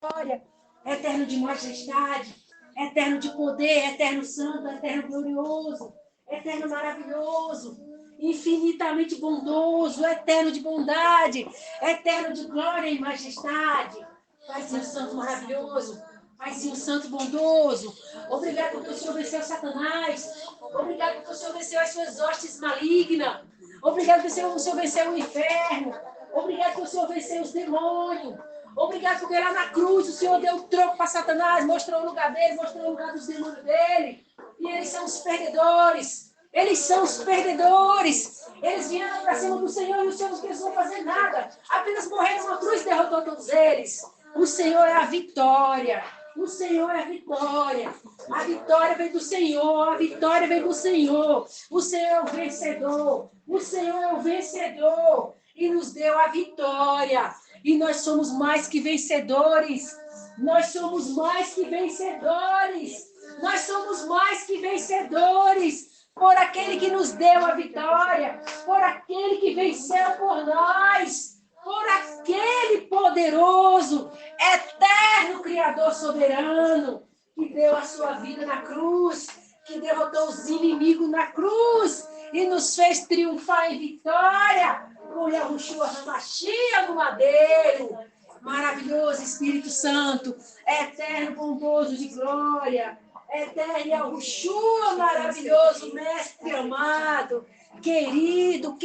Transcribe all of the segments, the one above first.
glória, eterno de majestade, eterno de poder, eterno santo, eterno glorioso, eterno maravilhoso, infinitamente bondoso, eterno de bondade, eterno de glória e majestade. Paizinho santo maravilhoso, Paizinho santo bondoso, obrigado porque o Senhor venceu Satanás, obrigado porque o Senhor venceu as suas hostes malignas, obrigado porque o Senhor venceu o inferno, obrigado porque o Senhor venceu os demônios, obrigado porque lá na cruz o Senhor deu o troco para Satanás, mostrou o lugar dele, mostrou o lugar dos demônios dele, e eles são os perdedores. Eles são os perdedores. Eles vieram para cima do Senhor e o Senhor não precisou fazer nada. Apenas morreram na cruz e derrotou todos eles. O Senhor é a vitória. O Senhor é a vitória. A vitória vem do Senhor. A vitória vem do Senhor. O Senhor é o vencedor. O Senhor é o vencedor. E nos deu a vitória. E nós somos mais que vencedores. Nós somos mais que vencedores. Nós somos mais que vencedores. Por aquele que nos deu a vitória, por aquele que venceu por nós, por aquele poderoso, eterno Criador soberano, que deu a sua vida na cruz, que derrotou os inimigos na cruz e nos fez triunfar em vitória, com Yahushua Hamashia no madeiro. Maravilhoso Espírito Santo, eterno bondoso de glória, eterno Yahushua, maravilhoso, mestre amado, querido,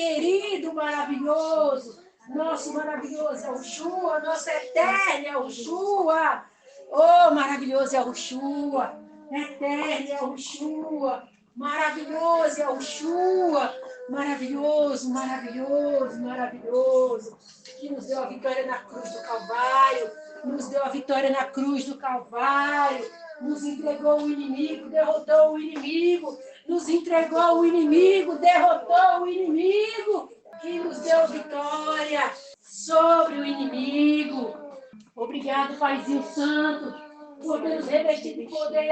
maravilhoso, nosso maravilhoso Yahushua, nosso eterno Yahushua, oh, maravilhoso Yahushua, eterno Yahushua, maravilhoso Yahushua, maravilhoso, que nos deu a vitória na cruz do Calvário, nos entregou o inimigo, derrotou o inimigo, nos entregou o inimigo, derrotou o inimigo, que nos deu vitória sobre o inimigo. Obrigado, Paizinho Santo, por ter nos revestido de poder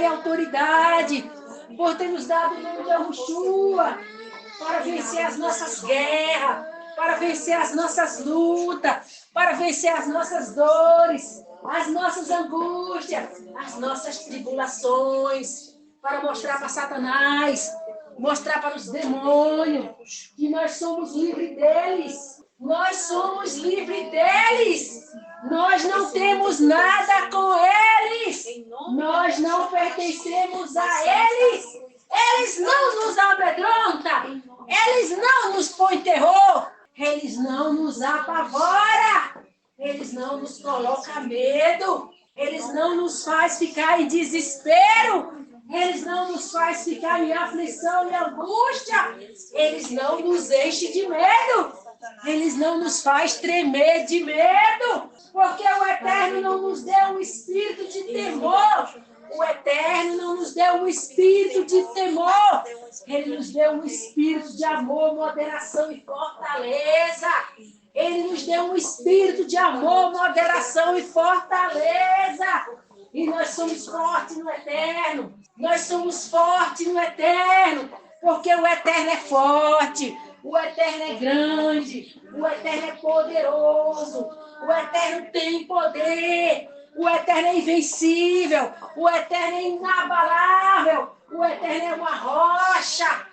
e autoridade, por ter nos dado o nome de Yahushua, para vencer as nossas guerras, para vencer as nossas lutas, para vencer as nossas dores, as nossas angústias, as nossas tribulações, para mostrar para Satanás, mostrar para os demônios que nós somos livres deles. Nós somos livres deles. Nós não temos nada com eles. Nós não pertencemos a eles. Eles não nos amedrontam. Eles não nos põem terror. Eles não nos apavoram. Eles não nos colocam medo. Eles não nos fazem ficar em desespero. Eles não nos fazem ficar em aflição e angústia. Eles não nos enchem de medo. Eles não nos fazem tremer de medo. Porque o Eterno não nos deu um espírito de temor. O Eterno não nos deu um espírito de temor. Ele nos deu um espírito de amor, moderação e fortaleza. Ele nos deu um espírito de amor, moderação e fortaleza. E nós somos fortes no Eterno. Nós somos fortes no Eterno. Porque o Eterno é forte. O Eterno é grande. O Eterno é poderoso. O Eterno tem poder. O Eterno é invencível. O Eterno é inabalável. O Eterno é uma rocha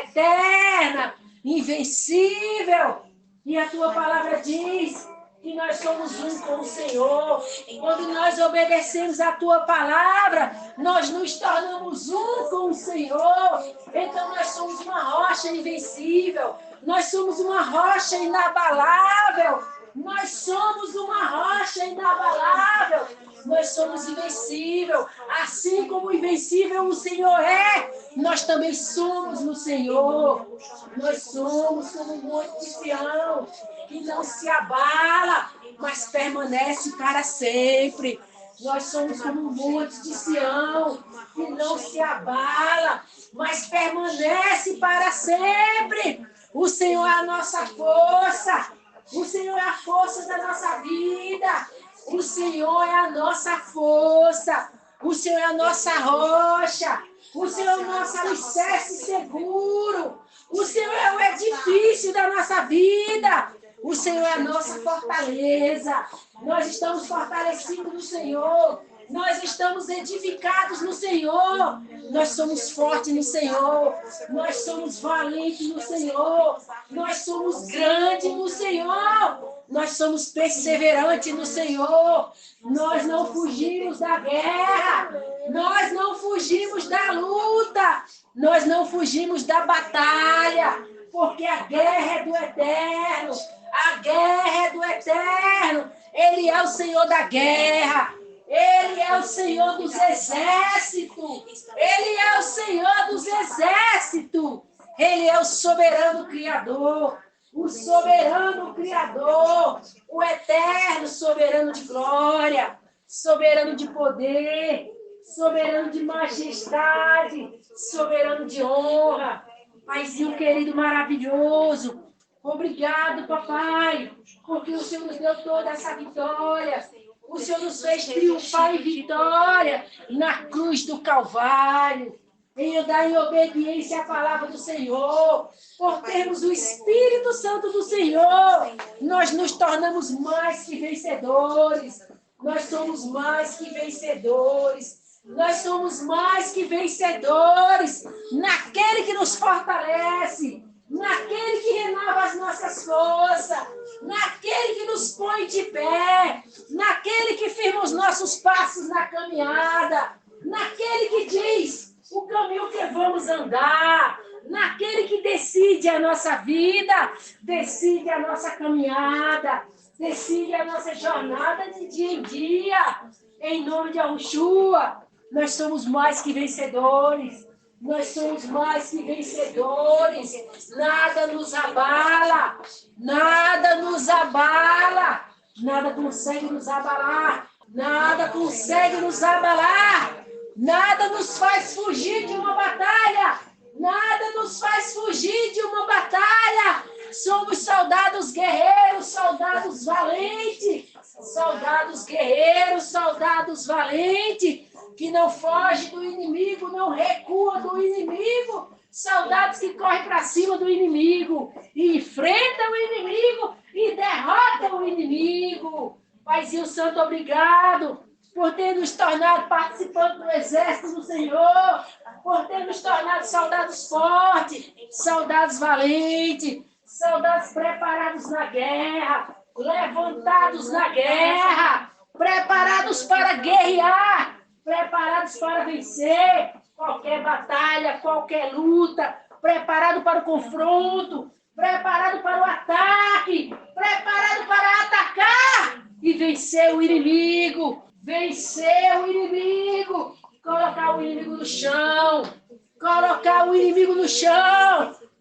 eterna, invencível. E a tua palavra diz que nós somos um com o Senhor. Quando nós obedecemos a tua palavra, nós nos tornamos um com o Senhor. Então nós somos uma rocha invencível. Nós somos uma rocha inabalável. Nós somos uma rocha inabalável. Nós somos invencível. Assim como invencível o Senhor é, nós também somos no Senhor. Nós somos como um monte de Sião, que não se abala, mas permanece para sempre. Nós somos como um monte de Sião, que não se abala, mas permanece para sempre. O Senhor é a nossa força. O Senhor é a força da nossa vida. O Senhor é a nossa força. O Senhor é a nossa rocha. O Senhor é o nosso alicerce seguro. O Senhor é o edifício da nossa vida. O Senhor é a nossa fortaleza. Nós estamos fortalecidos no Senhor. Nós estamos edificados no Senhor. Nós somos fortes no Senhor. Nós somos valentes no Senhor. Nós somos grandes no Senhor. Nós somos perseverantes no Senhor. Nós não fugimos da guerra. Nós não fugimos da luta. Nós não fugimos da batalha. Porque a guerra é do Eterno. A guerra é do Eterno. Ele é o Senhor da guerra. Ele é o Senhor dos exércitos. Ele é o Senhor dos exércitos. Ele é o soberano Criador. O soberano Criador. O eterno soberano de glória. Soberano de poder. Soberano de majestade. Soberano de honra. Paizinho querido, maravilhoso. Obrigado, papai. Porque o Senhor nos deu toda essa vitória. O Senhor nos fez triunfar em vitória na cruz do Calvário. Em andar em obediência à palavra do Senhor. Por termos o Espírito Santo do Senhor, nós nos tornamos mais que vencedores. Nós somos mais que vencedores. Nós somos mais que vencedores naquele que nos fortalece. Naquele que renova as nossas forças, naquele que nos põe de pé, naquele que firma os nossos passos na caminhada, naquele que diz o caminho que vamos andar, naquele que decide a nossa vida, decide a nossa caminhada, decide a nossa jornada de dia em dia. Em nome de Yahushua, nós somos mais que vencedores. Nós somos mais que vencedores. Nada nos abala. Nada nos abala. Nada consegue nos abalar. Nada consegue nos abalar. Nada nos faz fugir de uma batalha. Nada nos faz fugir de uma batalha. Somos soldados guerreiros, soldados valentes. Soldados guerreiros, soldados valentes. Que não foge do inimigo, não recua do inimigo. Soldados que correm para cima do inimigo, e enfrentam o inimigo e derrotam o inimigo. Paizinho Santo, obrigado por ter nos tornado participantes do exército do Senhor, por ter nos tornado soldados fortes, soldados valentes, soldados preparados na guerra, levantados na guerra, preparados para guerrear, preparados para vencer qualquer batalha, qualquer luta, preparado para o confronto, preparado para o ataque, preparado para atacar e vencer o inimigo, colocar o inimigo no chão,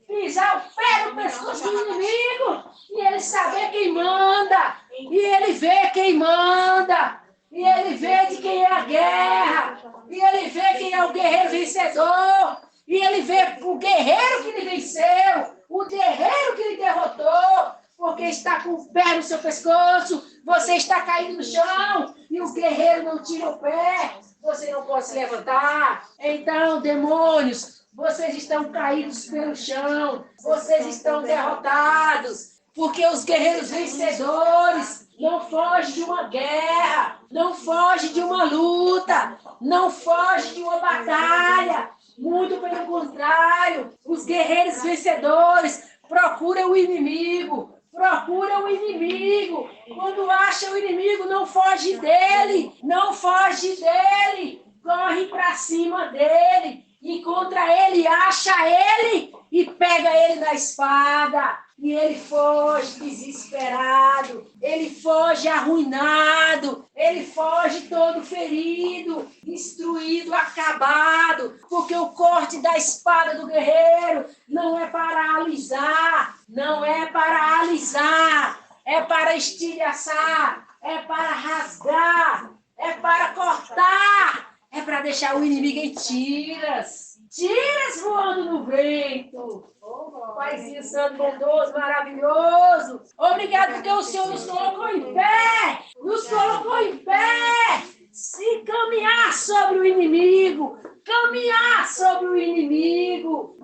pisar o pé no pescoço do inimigo e ele saber quem manda, e ele ver quem manda. E ele vê de quem é a guerra. E ele vê quem é o guerreiro vencedor. E ele vê o guerreiro que lhe venceu. O guerreiro que lhe derrotou. Porque está com o pé no seu pescoço. Você está caído no chão. E o guerreiro não tira o pé. Você não pode se levantar. Então, demônios, vocês estão caídos pelo chão. Vocês estão derrotados. Porque os guerreiros vencedores não fogem de uma guerra, não fogem de uma luta, não fogem de uma batalha. Muito pelo contrário, os guerreiros vencedores procuram o inimigo. Quando acham o inimigo, não foge dele, corre para cima dele, encontra ele, acha ele e pega ele na espada. E ele foge desesperado, ele foge arruinado, ele foge todo ferido, destruído, acabado, porque o corte da espada do guerreiro não é para alisar, é para estilhaçar, é para rasgar, é para cortar, é para deixar o inimigo em tiras voando no vento. Paizinho Santo, bondoso, maravilhoso. Obrigado porque o Senhor nos colocou em pé. Se caminhar sobre o inimigo.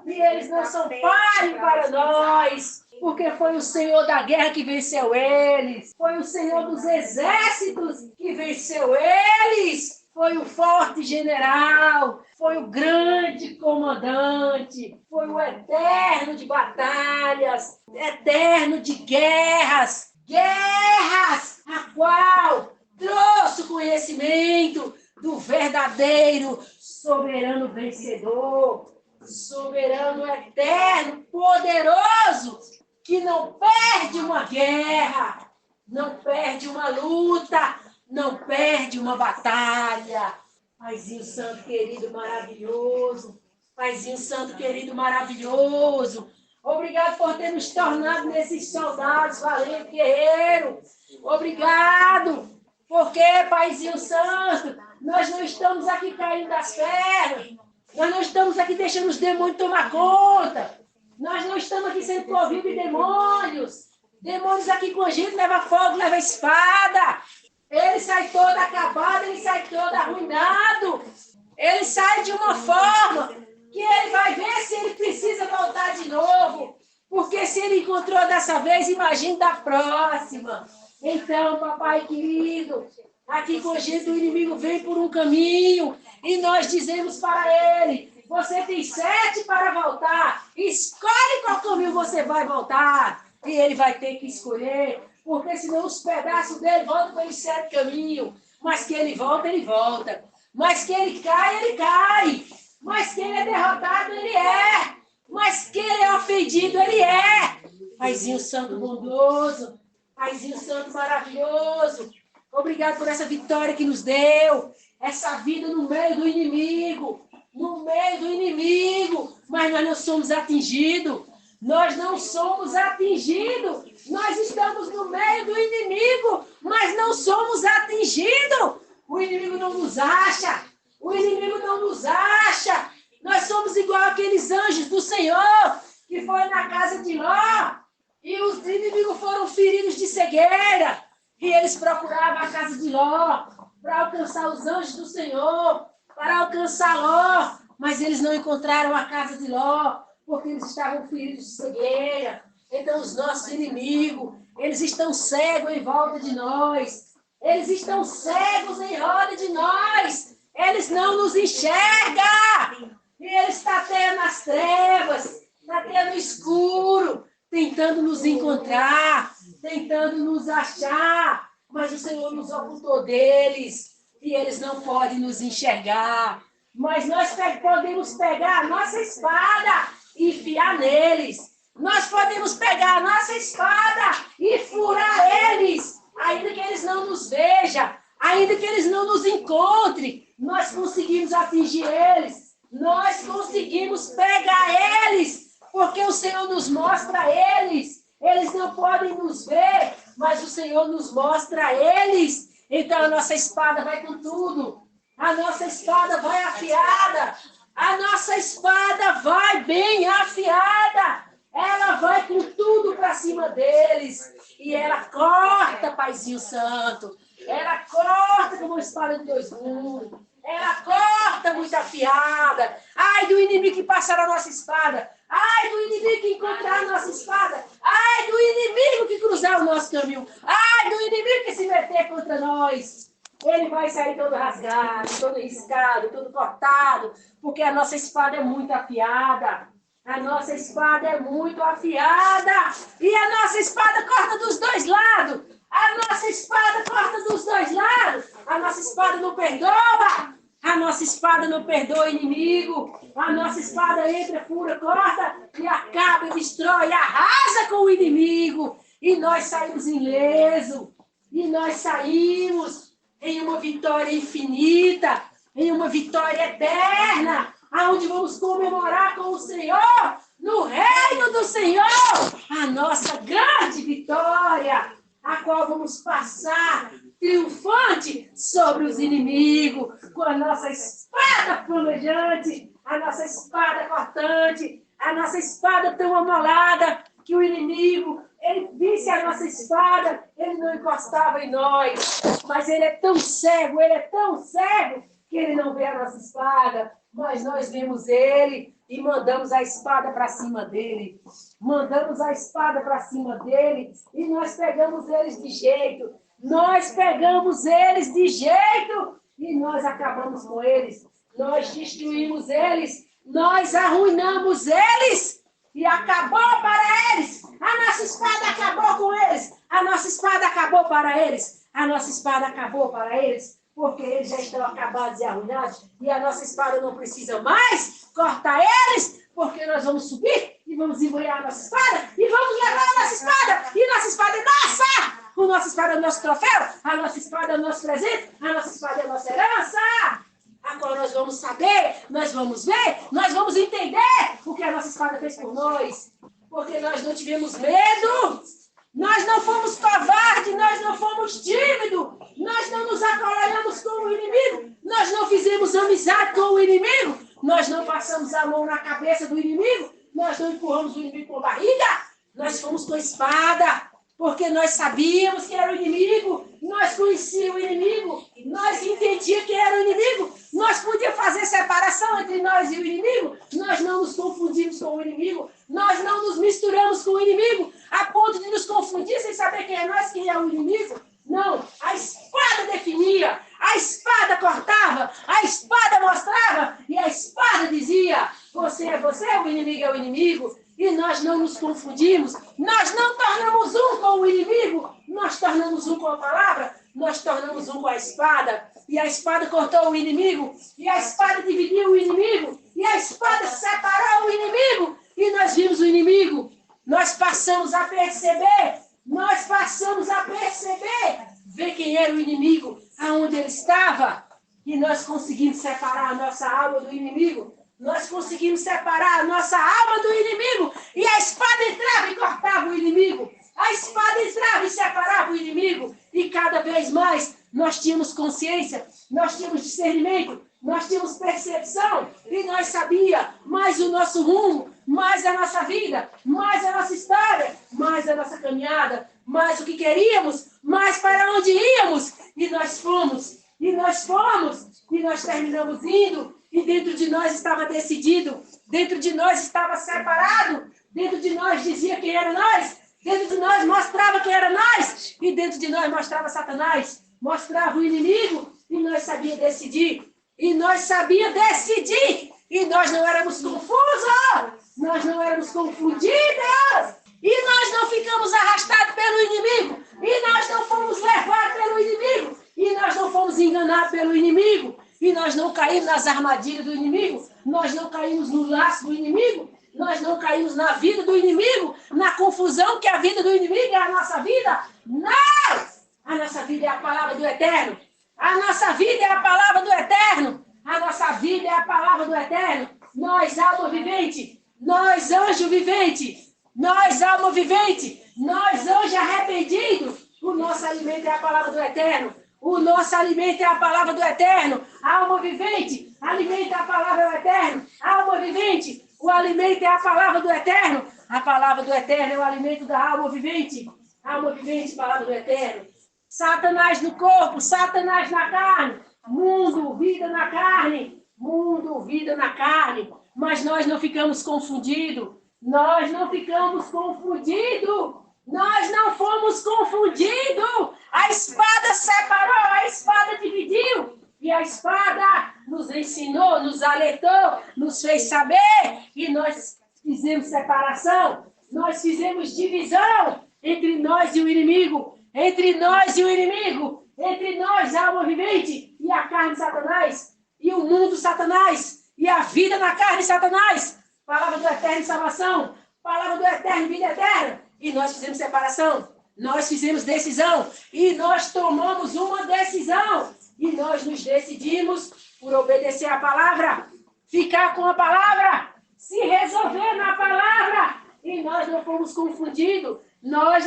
E eles não são páreo para nós. porque foi o Senhor da guerra que venceu eles, foi o Senhor dos exércitos que venceu eles, foi o forte general, foi o grande comandante, foi o eterno de batalhas, eterno de guerras, guerras a qual trouxe o conhecimento do verdadeiro soberano vencedor, soberano eterno, poderoso, que não perde uma guerra, não perde uma luta, não perde uma batalha. Paizinho Santo querido, maravilhoso. Paizinho Santo querido, maravilhoso. Obrigado por ter nos tornado nesses soldados valentes, guerreiros. Obrigado, porque, Paizinho Santo, nós não estamos aqui caindo das pernas. Nós não estamos aqui deixando os demônios tomar conta. Nós não estamos aqui sendo covidos de demônios. Demônios aqui com a gente leva fogo, leva espada. Ele sai todo acabado, ele sai todo arruinado. Ele sai de uma forma que ele vai ver se ele precisa voltar de novo. Porque se ele encontrou dessa vez, imagine da próxima. Então, papai querido, aqui com a gente o inimigo vem por um caminho e nós dizemos para ele, você tem 7 para voltar, escolhe qual caminho você vai voltar. E ele vai ter que escolher, porque senão os pedaços dele voltam pelos 7 caminhos. Mas que ele volta, ele volta. Mas que ele cai, ele cai. Mas que ele é derrotado, ele é. Mas que ele é ofendido, ele é. Paizinho Santo bondoso, Paizinho Santo maravilhoso, obrigado por essa vitória que nos deu, essa vida no meio do inimigo, mas nós não somos atingidos, nós estamos no meio do inimigo, mas não somos atingidos, o inimigo não nos acha, nós somos igual aqueles anjos do Senhor, que foi na casa de Ló, e os inimigos foram feridos de cegueira, e eles procuravam a casa de Ló para alcançar os anjos do Senhor, para alcançar Ló, mas eles não encontraram a casa de Ló, porque eles estavam feridos de cegueira. Então os nossos inimigos, eles estão cegos em volta de nós, eles estão cegos em roda de nós, eles não nos enxergam, e eles tateiam nas trevas, tateiam no escuro, tentando nos encontrar, tentando nos achar, mas o Senhor nos ocultou deles, e eles não podem nos enxergar. Mas nós podemos pegar a nossa espada e enfiar neles. Nós podemos pegar a nossa espada e furar eles, ainda que eles não nos vejam, ainda que eles não nos encontrem, nós conseguimos atingir eles, nós conseguimos pegar eles, porque o Senhor nos mostra eles. Eles não podem nos ver, mas o Senhor nos mostra eles. Então a nossa espada vai com tudo. A nossa espada vai afiada. A nossa espada vai bem afiada. Ela vai com tudo para cima deles. E ela corta, Paizinho Santo. Ela corta como uma espada de 2 gumes. Ela corta muito afiada. Ai do inimigo que passar a nossa espada. Ai do inimigo que encontrar a nossa espada. Ai do inimigo que cruzar o nosso caminho. Ai do inimigo que se meter contra nós. Ele vai sair todo rasgado, todo riscado, todo cortado. Porque a nossa espada é muito afiada. A nossa espada é muito afiada. E a nossa espada corta dos 2 lados. A nossa espada corta dos 2 lados. A nossa espada não perdoa. A nossa espada não perdoa o inimigo. A nossa espada entra, fura, corta e acaba, destrói, arrasa com o inimigo. E nós saímos ileso. E nós saímos em uma vitória infinita, em uma vitória eterna, aonde vamos comemorar com o Senhor, no reino do Senhor, a nossa grande vitória, a qual vamos passar triunfante sobre os inimigos, com a nossa espada flamejante, a nossa espada cortante, a nossa espada tão amolada, que o inimigo, ele visse a nossa espada, ele não encostava em nós, mas ele é tão cego, que ele não vê a nossa espada, mas nós vemos ele, e mandamos a espada para cima dele. Mandamos a espada para cima dele e nós pegamos eles de jeito. Nós pegamos eles de jeito e nós acabamos com eles. Nós destruímos eles. Nós arruinamos eles e acabou para eles. A nossa espada acabou com eles. A nossa espada acabou para eles. A nossa espada acabou para eles. Porque eles já estão acabados e arruinados. E a nossa espada não precisa mais cortar eles. Porque nós vamos subir e vamos empunhar a nossa espada. E vamos levar a nossa espada. E nossa espada é nossa. A nossa espada é o nosso troféu. A nossa espada é o nosso presente. A nossa espada é a nossa herança. Agora nós vamos saber, nós vamos ver, nós vamos entender o que a nossa espada fez por nós. Porque nós não tivemos medo. Nós não fomos covardes, nós não fomos tímidos, nós não nos acolarhamos com o inimigo, nós não fizemos amizade com o inimigo, nós não passamos a mão na cabeça do inimigo, nós não empurramos o inimigo com a barriga, nós fomos com a espada, porque nós sabíamos que era o inimigo, nós conhecíamos o inimigo, nós entendíamos que era o inimigo, nós podíamos fazer separação entre nós e o inimigo, nós não nos confundimos com o inimigo, nós não nos misturamos com o inimigo, a ponto de nos confundir sem saber quem é nós, quem é o inimigo. Não, a espada definia, a espada cortava, a espada mostrava e a espada dizia, você é você, o inimigo é o inimigo. E nós não nos confundimos, nós não tornamos um com o inimigo, nós tornamos um com a palavra, nós tornamos um com a espada. E a espada cortou o inimigo, e a espada dividiu o inimigo, e a espada separou o inimigo. E nós vimos o inimigo, nós passamos a perceber, ver quem era o inimigo, aonde ele estava. E nós conseguimos separar a nossa alma do inimigo. Nós conseguimos separar a nossa alma do inimigo. E a espada entrava e cortava o inimigo. A espada entrava e separava o inimigo. E cada vez mais nós tínhamos consciência, nós tínhamos discernimento, nós tínhamos percepção. E nós sabíamos mais o nosso rumo, mais a nossa vida, mais a nossa história, mais a nossa caminhada, mais o que queríamos, mais para onde íamos. E nós fomos, e nós terminamos indo. E dentro de nós estava decidido, dentro de nós estava separado, dentro de nós dizia quem era nós, dentro de nós mostrava quem era nós, e dentro de nós mostrava Satanás, mostrava o inimigo, e nós sabia decidir, e nós não éramos confusos, nós não éramos confundidos, e nós não ficamos arrastados pelo inimigo, e nós não fomos levados pelo inimigo, e nós não fomos enganados pelo inimigo, e nós não caímos nas armadilhas do inimigo, nós não caímos no laço do inimigo, nós não caímos na vida do inimigo, na confusão que a vida do inimigo é a nossa vida. Não! A nossa vida é a palavra do Eterno. A nossa vida é a palavra do Eterno. A nossa vida é a palavra do Eterno. Nós, alma vivente, nós, anjo vivente, nós, alma vivente, nós, anjo arrependido, o nosso alimento é a palavra do Eterno. O nosso alimento é a palavra do Eterno. A alma vivente, alimenta a palavra do Eterno. A alma vivente, o alimento é a palavra do Eterno. A palavra do Eterno é o alimento da alma vivente. Alma vivente, palavra do Eterno. Satanás no corpo, Satanás na carne. Mundo, vida na carne. Mundo, vida na carne. Mas nós não ficamos confundidos. Nós não ficamos confundidos. Nós não fomos confundidos. A espada separou, a espada dividiu. E a espada nos ensinou, nos alertou, nos fez saber. E nós fizemos separação. Nós fizemos divisão entre nós e o inimigo. Entre nós e o inimigo. Entre nós, a alma vivente, e a carne Satanás. E o mundo Satanás. E a vida na carne Satanás. Palavra do Eterno salvação. Palavra do Eterno vida eterna. E nós fizemos separação, nós fizemos decisão, e nós tomamos uma decisão, e nós nos decidimos por obedecer a palavra, ficar com a palavra, se resolver na palavra, e nós não fomos confundidos, nós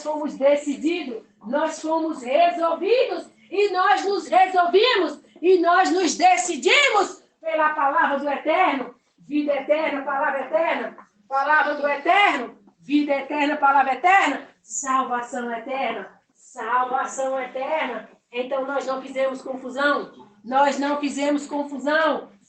fomos decididos, nós fomos resolvidos, e nós nos resolvimos, e nós nos decidimos pela palavra do Eterno, vida eterna, palavra do Eterno, vida eterna, palavra eterna, salvação eterna, salvação eterna. Então nós não fizemos confusão,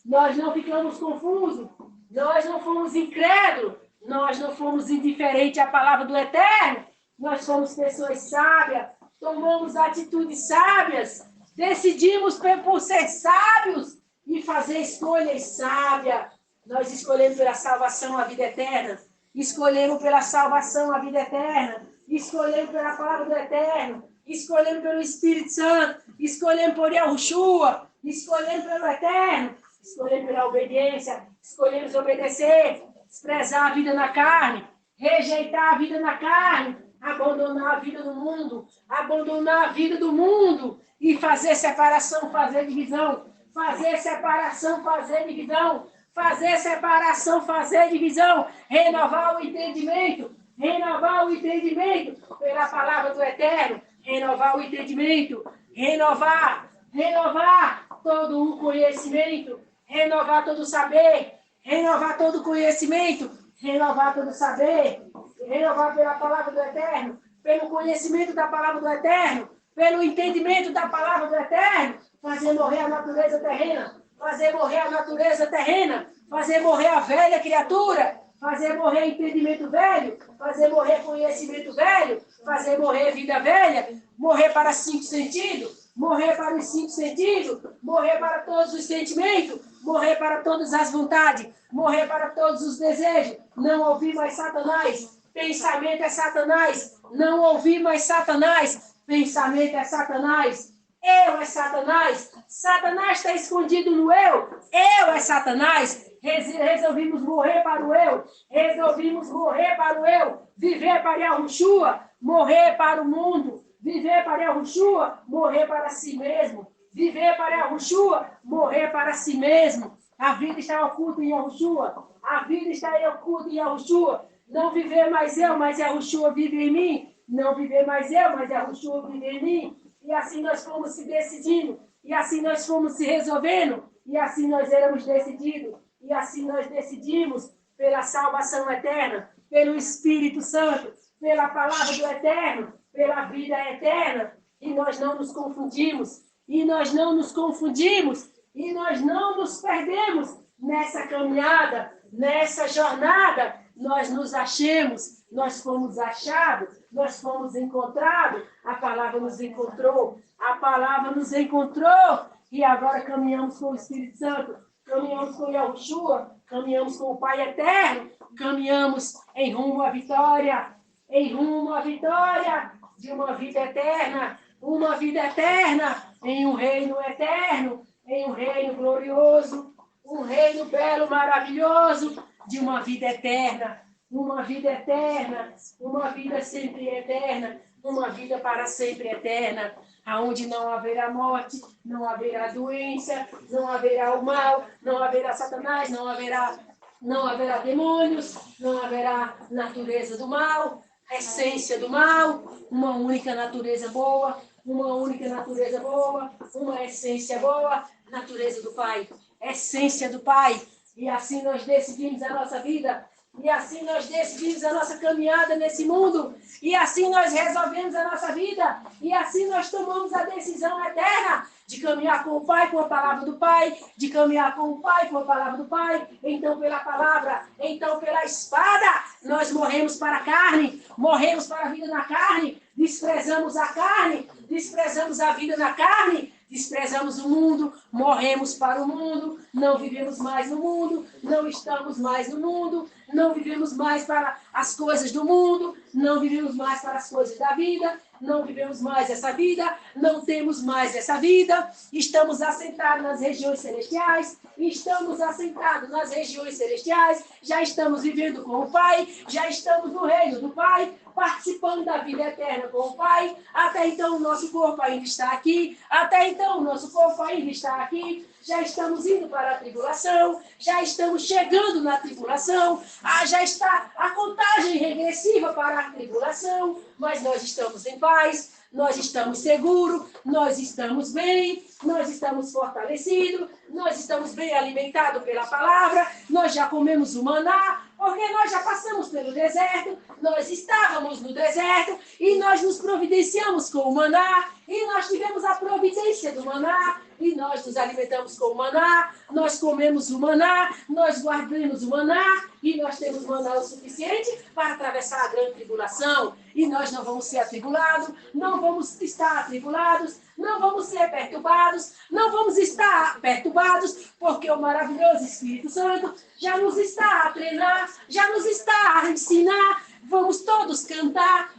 nós não ficamos confusos, nós não fomos incrédulos, nós não fomos indiferentes à palavra do Eterno, nós fomos pessoas sábias, tomamos atitudes sábias, decidimos por ser sábios e fazer escolhas sábias. Nós escolhemos pela salvação a vida eterna, escolhemos pela salvação a vida eterna, escolhemos pela palavra do Eterno, escolhemos pelo Espírito Santo, escolhemos por Yahushua, escolhemos pelo Eterno, escolhemos pela obediência, escolhemos obedecer, desprezar a vida na carne, rejeitar a vida na carne, abandonar a vida do mundo, abandonar a vida do mundo e fazer separação, fazer divisão, fazer separação, fazer divisão, fazer separação, fazer divisão, renovar o entendimento pela palavra do Eterno, renovar o entendimento, renovar todo o conhecimento, renovar todo o saber, renovar todo o conhecimento, renovar todo o saber, renovar pela palavra do Eterno, pelo conhecimento da palavra do Eterno, pelo entendimento da palavra do Eterno, fazer morrer a natureza terrena, fazer morrer a natureza terrena, fazer morrer a velha criatura, fazer morrer entendimento velho, fazer morrer conhecimento velho, fazer morrer vida velha, morrer para 5 sentidos, morrer para os 5 sentidos, morrer para todos os sentimentos, morrer para todas as vontades, morrer para todos os desejos, não ouvir mais Satanás, pensamento é Satanás, não ouvir mais Satanás, pensamento é Satanás, eu é Satanás, Satanás está escondido no eu é Satanás, resolvimos morrer para o eu, resolvimos morrer para o eu, viver para Yahushua, morrer para o mundo, viver para Yahushua, morrer para si mesmo, viver para Yahushua, morrer para si mesmo, a vida está oculta em Yahushua, a vida está oculta em Yahushua, não viver mais eu, mas Yahushua vive em mim, não viver mais eu, mas Yahushua vive em mim, e assim nós fomos se decidindo, e assim nós fomos se resolvendo, e assim nós éramos decididos, e assim nós decidimos pela salvação eterna, pelo Espírito Santo, pela palavra do Eterno, pela vida eterna, e nós não nos confundimos, e nós não nos confundimos, e nós não nos perdemos nessa caminhada, nessa jornada, nós nos achemos, nós fomos achados, nós fomos encontrados, a palavra nos encontrou, e agora caminhamos com o Espírito Santo, caminhamos com Yahushua, caminhamos com o Pai Eterno, caminhamos em rumo à vitória de uma vida eterna, em um reino eterno, em um reino glorioso, um reino belo, maravilhoso, de uma vida eterna, uma vida sempre eterna, uma vida para sempre eterna, aonde não haverá morte, não haverá doença, não haverá o mal, não haverá Satanás, não haverá demônios, não haverá natureza do mal, essência do mal, uma única natureza boa, uma essência boa, natureza do Pai, essência do Pai. E assim nós decidimos a nossa vida, e assim nós decidimos a nossa caminhada nesse mundo, e assim nós resolvemos a nossa vida, e assim nós tomamos a decisão eterna de caminhar com o Pai, com a palavra do Pai, de caminhar com o Pai, com a palavra do Pai, então pela palavra, então pela espada, nós morremos para a carne, morremos para a vida na carne, desprezamos a carne, desprezamos a vida na carne, desprezamos o mundo, morremos para o mundo, não vivemos mais no mundo, não estamos mais no mundo, não vivemos mais para as coisas do mundo, não vivemos mais para as coisas da vida, não vivemos mais essa vida, não temos mais essa vida, estamos assentados nas regiões celestiais, já estamos vivendo com o Pai, já estamos no reino do Pai, participando da vida eterna com o Pai. Até então o nosso corpo ainda está aqui, já estamos indo para a tribulação, já estamos chegando na tribulação, já está a contagem regressiva para a tribulação, mas nós estamos em paz, nós estamos seguros, nós estamos bem, nós estamos fortalecidos, nós estamos bem alimentados pela palavra, nós já comemos o maná, porque nós já passamos pelo deserto, nós estávamos no deserto e nós nos providenciamos com o maná, e nós tivemos a providência do maná, e nós nos alimentamos com o maná, nós comemos o maná, nós guardamos o maná, e nós temos maná o suficiente para atravessar a grande tribulação. E nós não vamos ser atribulados, não vamos estar atribulados, não vamos ser perturbados, não vamos estar perturbados, porque o maravilhoso Espírito Santo já nos está a treinar, já nos está a ensinar. Vamos todos cantar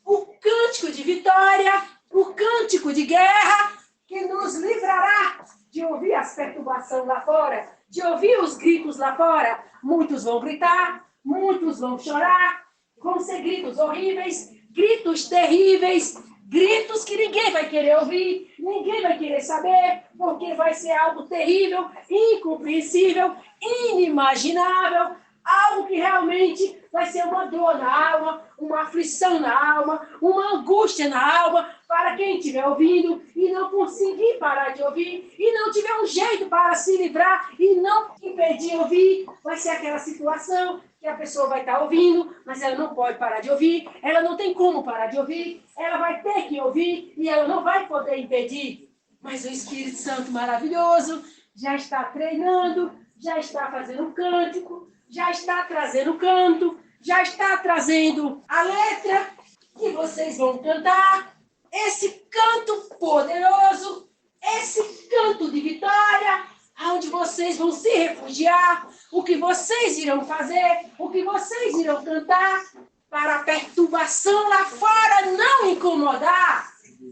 o cântico de vitória, o cântico de guerra, que nos livrará de ouvir as perturbações lá fora, de ouvir os gritos lá fora. Muitos vão gritar, muitos vão chorar, vão ser gritos horríveis, gritos terríveis, gritos que ninguém vai querer ouvir, ninguém vai querer saber, porque vai ser algo terrível, incompreensível, inimaginável, algo que realmente vai ser uma dor na alma, uma aflição na alma, uma angústia na alma, para quem estiver ouvindo e não conseguir parar de ouvir, e não tiver um jeito para se livrar e não impedir ouvir. Vai ser aquela situação que a pessoa vai estar ouvindo, mas ela não pode parar de ouvir, ela não tem como parar de ouvir, ela vai ter que ouvir e ela não vai poder impedir. Mas o Espírito Santo maravilhoso já está treinando, já está fazendo um cântico, já está trazendo canto, já está trazendo a letra que vocês vão cantar. Esse canto poderoso, esse canto de vitória, onde vocês vão se refugiar, o que vocês irão fazer, o que vocês irão cantar, para a perturbação lá fora não incomodar,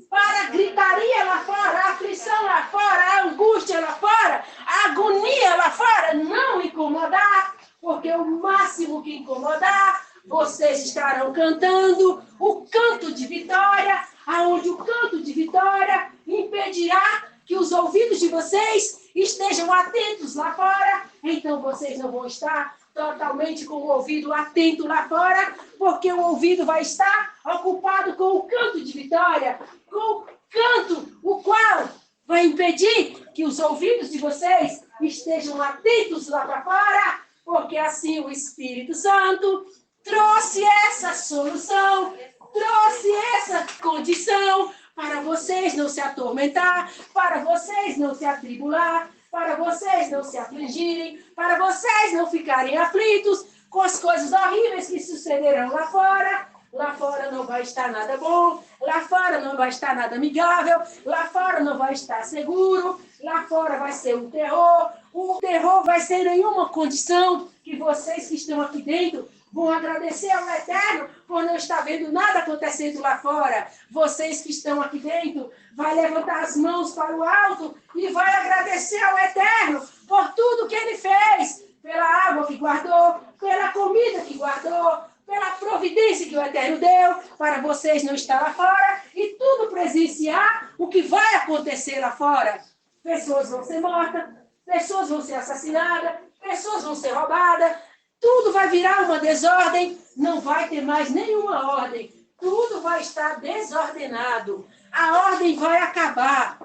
para a gritaria lá fora, a aflição lá fora, a angústia lá fora, a agonia lá fora não incomodar, porque o máximo que incomodar, vocês estarão cantando o canto de vitória, aonde o canto de vitória impedirá que os ouvidos de vocês estejam atentos lá fora. Então vocês não vão estar totalmente com o ouvido atento lá fora, porque o ouvido vai estar ocupado com o canto de vitória, com o canto o qual vai impedir que os ouvidos de vocês estejam atentos lá para fora, porque assim o Espírito Santo trouxe essa solução, trouxe essa condição para vocês não se atormentar, para vocês não se atribular, para vocês não se afligirem, para vocês não ficarem aflitos com as coisas horríveis que sucederão lá fora. Lá fora não vai estar nada bom, lá fora não vai estar nada amigável, lá fora não vai estar seguro, lá fora vai ser um terror. O terror vai ser nenhuma condição que vocês que estão aqui dentro vão agradecer ao Eterno por não estar vendo nada acontecendo lá fora. Vocês que estão aqui dentro vai levantar as mãos para o alto e vai agradecer ao Eterno por tudo que Ele fez, pela água que guardou, pela comida que guardou, pela providência que o Eterno deu para vocês não estar lá fora e tudo presenciar o que vai acontecer lá fora. Pessoas vão ser mortas, pessoas vão ser assassinadas, pessoas vão ser roubadas, tudo vai virar uma desordem, não vai ter mais nenhuma ordem, tudo vai estar desordenado, a ordem vai acabar,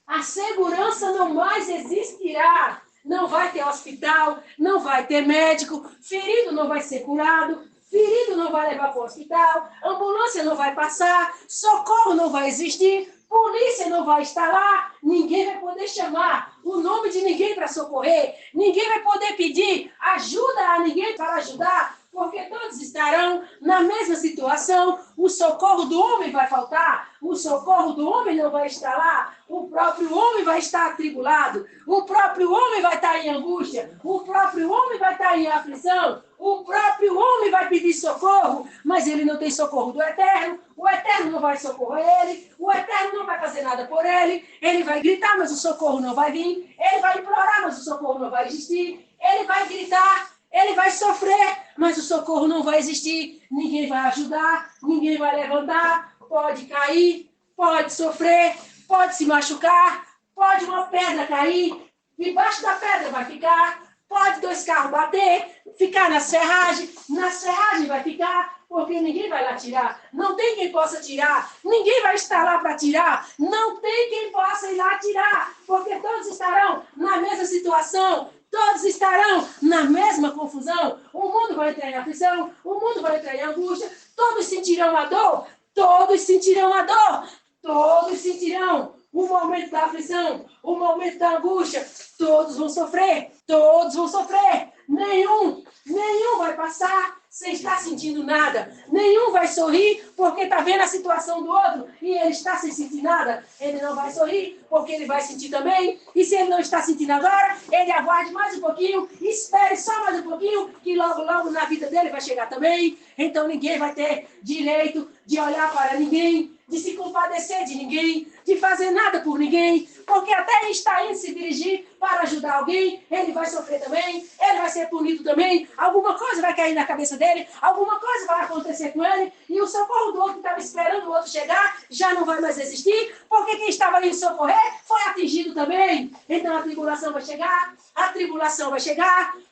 a segurança não mais existirá, não vai ter hospital, não vai ter médico, ferido não vai ser curado, ferido não vai levar para o hospital, ambulância não vai passar, socorro não vai existir, polícia não vai estar lá, ninguém vai poder chamar o nome de ninguém para socorrer, ninguém vai poder pedir ajuda a ninguém para ajudar, porque todos estarão na mesma situação, o socorro do homem vai faltar, o socorro do homem não vai estar lá, o próprio homem vai estar atribulado, o próprio homem vai estar em angústia, o próprio homem vai estar em aflição, o próprio homem vai pedir socorro, mas ele não tem socorro do Eterno, o Eterno não vai socorrer ele, o Eterno não vai fazer nada por ele, ele vai gritar, mas o socorro não vai vir, ele vai implorar, mas o socorro não vai existir, ele vai gritar, ele vai sofrer, mas o socorro não vai existir, ninguém vai ajudar, ninguém vai levantar, pode cair, pode sofrer, pode se machucar, pode uma pedra cair, debaixo da pedra vai ficar, pode 2 carros bater, ficar na serragem vai ficar, porque ninguém vai lá tirar. Não tem quem possa tirar. Ninguém vai estar lá para tirar. Não tem quem possa ir lá tirar, porque todos estarão na mesma situação. Todos estarão na mesma confusão. O mundo vai entrar em aflição. O mundo vai entrar em angústia. Todos sentirão a dor. Todos sentirão a dor. Todos sentirão o momento da aflição, o momento da angústia. Todos vão sofrer. Todos vão sofrer. Nenhum vai passar sem estar sentindo nada. Nenhum vai sorrir porque está vendo a situação do outro e ele está sem sentir nada. Ele não vai sorrir porque ele vai sentir também. E se ele não está sentindo agora, ele aguarde mais um pouquinho, espere só mais um pouquinho, que logo, logo na vida dele vai chegar também. Então ninguém vai ter direito de olhar para ninguém, de se compadecer de ninguém, de fazer nada por ninguém, porque até ele está indo se dirigir para ajudar alguém, ele vai sofrer também, ele vai ser punido também, alguma coisa vai cair na cabeça dele, alguma coisa vai acontecer com ele, e o socorro do outro que estava esperando o outro chegar já não vai mais existir, porque quem estava indo socorrer foi atingido também. Então a tribulação vai chegar,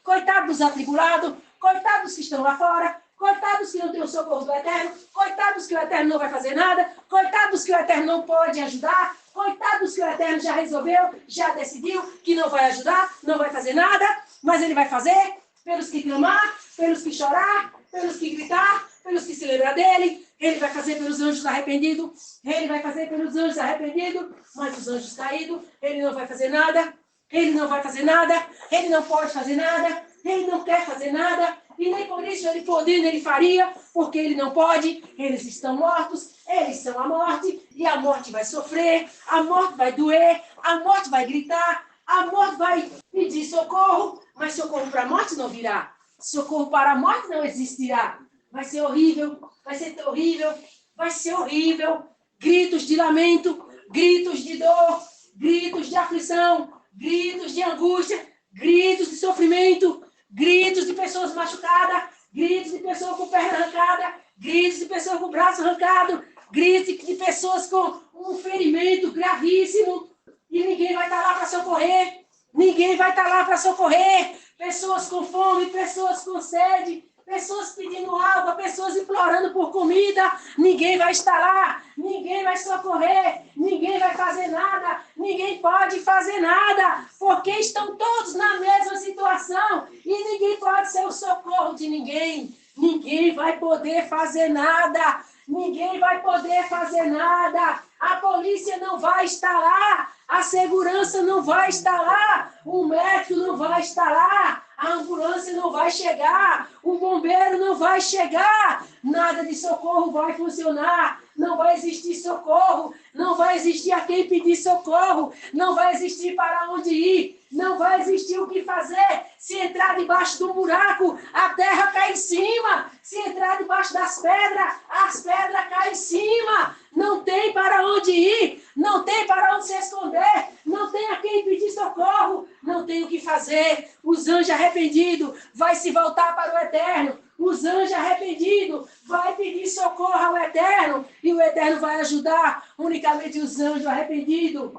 coitado dos atribulados, coitados que estão lá fora, coitados que não têm o socorro do Eterno, coitados que o Eterno não vai fazer nada, coitados que o Eterno não pode ajudar, coitados que o Eterno já resolveu, já decidiu que não vai ajudar, não vai fazer nada, mas ele vai fazer pelos que clamar, pelos que chorar, pelos que gritar, pelos que se lembrar dele. Ele vai fazer pelos anjos arrependidos, ele vai fazer pelos anjos arrependidos, mas os anjos caídos, ele não vai fazer nada, ele não vai fazer nada, ele não pode fazer nada, ele não quer fazer nada, e nem por isso ele poderia, ele faria, porque ele não pode, eles estão mortos, eles são a morte, e a morte vai sofrer, a morte vai doer, a morte vai gritar, a morte vai pedir socorro, mas socorro para a morte não virá, socorro para a morte não existirá. Vai ser horrível, vai ser terrível, vai ser horrível. Gritos de lamento, gritos de dor, gritos de aflição, gritos de angústia, gritos de sofrimento, gritos de pessoas machucadas, gritos de pessoas com perna arrancada, gritos de pessoas com braço arrancado, gritos de pessoas com um ferimento gravíssimo. E ninguém vai estar lá para socorrer. Ninguém vai estar lá para socorrer. Pessoas com fome, pessoas com sede, pessoas pedindo água, pessoas implorando por comida. Ninguém vai estar lá, ninguém vai socorrer, ninguém vai fazer nada, ninguém pode fazer nada, porque estão todos na mesma situação e ninguém pode ser o socorro de ninguém. Ninguém vai poder fazer nada, ninguém vai poder fazer nada. A polícia não vai estar lá, a segurança não vai estar lá, o médico não vai estar lá, a ambulância não vai chegar, o bombeiro não vai chegar, nada de socorro vai funcionar, não vai existir socorro, não vai existir a quem pedir socorro, não vai existir para onde ir, não vai existir o que fazer. Se entrar debaixo do buraco, a terra cai em cima, se entrar debaixo das pedras, as pedras caem em cima, não tem para onde ir, não tem para onde se esconder, não tem a quem pedir socorro, não tem o que fazer. Os anjos arrependidos vai se voltar para o Eterno, os anjos arrependidos vai pedir socorro ao Eterno e o Eterno vai ajudar unicamente os anjos arrependidos,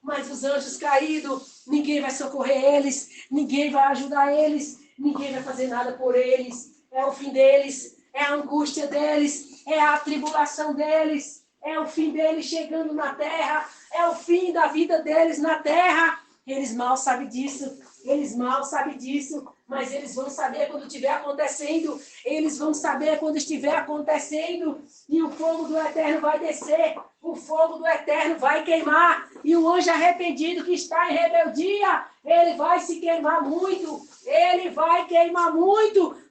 mas os anjos caídos, ninguém vai socorrer eles, ninguém vai ajudar eles, ninguém vai fazer nada por eles. É o fim deles, é a angústia deles, é a tribulação deles, é o fim deles chegando na terra, é o fim da vida deles na terra. Eles mal sabem disso, mas eles vão saber quando estiver acontecendo, eles vão saber quando estiver acontecendo, e o fogo do Eterno vai descer, o fogo do Eterno vai queimar, e o anjo arrependido que está em rebeldia, ele vai se queimar muito,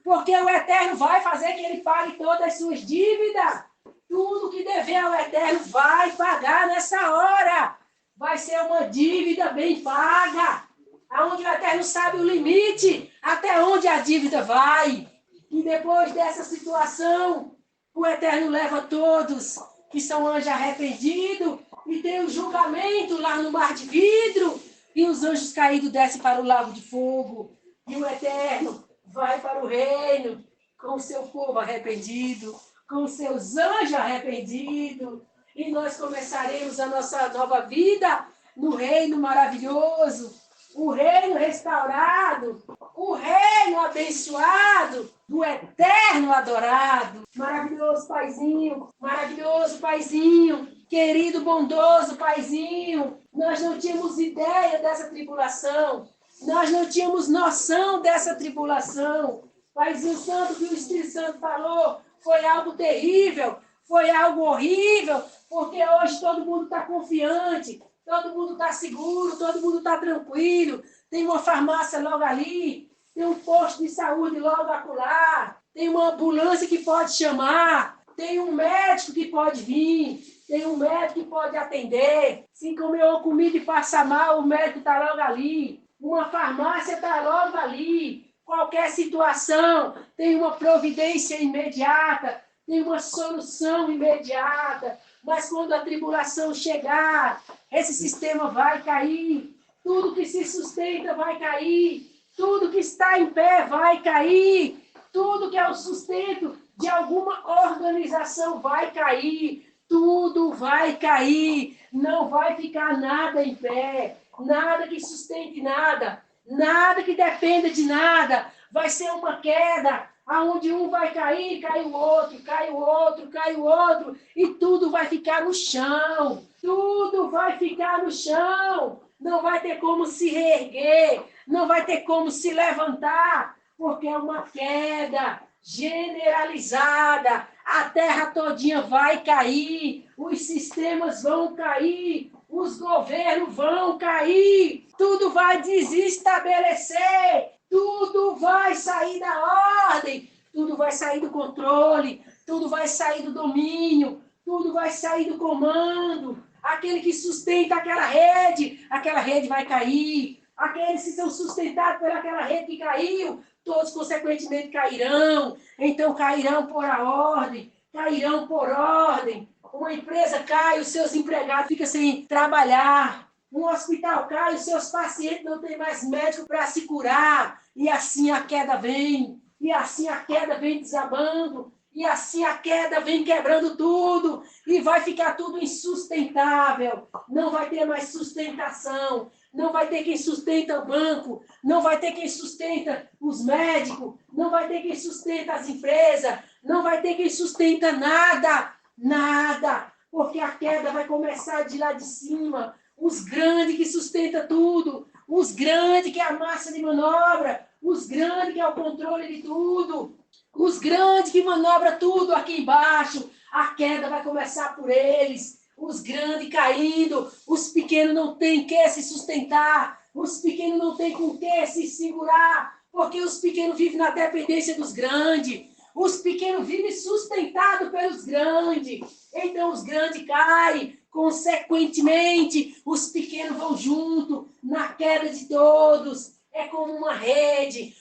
porque o Eterno vai fazer que ele pague todas as suas dívidas. Tudo que dever ao Eterno vai pagar nessa hora. Vai ser uma dívida bem paga, aonde o Eterno sabe o limite, até onde a dívida vai. E depois dessa situação, o Eterno leva todos que são anjos arrependidos e tem o julgamento lá no mar de vidro, e os anjos caídos descem para o lago de fogo, e o Eterno vai para o reino com o seu povo arrependido, com os seus anjos arrependidos, e nós começaremos a nossa nova vida no reino maravilhoso, o reino restaurado, o reino abençoado, do eterno adorado. Maravilhoso Paizinho, querido, bondoso Paizinho. Nós não tínhamos ideia dessa tribulação, nós não tínhamos noção dessa tribulação. Paizinho Santo, que o Espírito Santo falou, foi algo terrível, foi algo horrível, porque hoje todo mundo está confiante, todo mundo está seguro, todo mundo está tranquilo. Tem uma farmácia logo ali, tem um posto de saúde logo acolá, tem uma ambulância que pode chamar, tem um médico que pode vir, tem um médico que pode atender. Se comer uma comida e passar mal, o médico está logo ali. Uma farmácia está logo ali. Qualquer situação tem uma providência imediata, tem uma solução imediata. Mas quando a tribulação chegar, esse sistema vai cair. Tudo que se sustenta vai cair. Tudo que está em pé vai cair. Tudo que é o sustento de alguma organização vai cair. Tudo vai cair. Não vai ficar nada em pé. Nada que sustente nada. Nada que dependa de nada. Vai ser uma queda. Aonde um vai cair, cai o outro, cai o outro, cai o outro. E tudo vai ficar no chão. Tudo vai ficar no chão. Não vai ter como se reerguer. Não vai ter como se levantar. Porque é uma queda generalizada. A terra todinha vai cair. Os sistemas vão cair. Os governos vão cair. Tudo vai desestabelecer. Tudo vai sair da ordem. Tudo vai sair do controle. Tudo vai sair do domínio. Tudo vai sair do comando. Aquele que sustenta aquela rede vai cair. Aqueles que são sustentados por aquela rede que caiu, todos consequentemente cairão. Então cairão por a ordem. Cairão por ordem. Uma empresa cai, os seus empregados ficam sem trabalhar. Um hospital cai, os seus pacientes não têm mais médico para se curar. E assim a queda vem. E assim a queda vem desabando. E assim a queda vem quebrando tudo. E vai ficar tudo insustentável. Não vai ter mais sustentação. Não vai ter quem sustenta o banco. Não vai ter quem sustenta os médicos. Não vai ter quem sustenta as empresas. Não vai ter quem sustenta nada. Nada. Porque a queda vai começar de lá de cima. Os grandes que sustentam tudo. Os grandes que é a massa de manobra. Os grandes que é o controle de tudo. Os grandes que manobram tudo aqui embaixo. A queda vai começar por eles. Os grandes caindo. Os pequenos não têm que se sustentar. Os pequenos não têm com que se segurar. Porque os pequenos vivem na dependência dos grandes. Os pequenos vivem sustentados pelos grandes. Então os grandes caem. Consequentemente, os pequenos vão junto na queda de todos. É como uma rede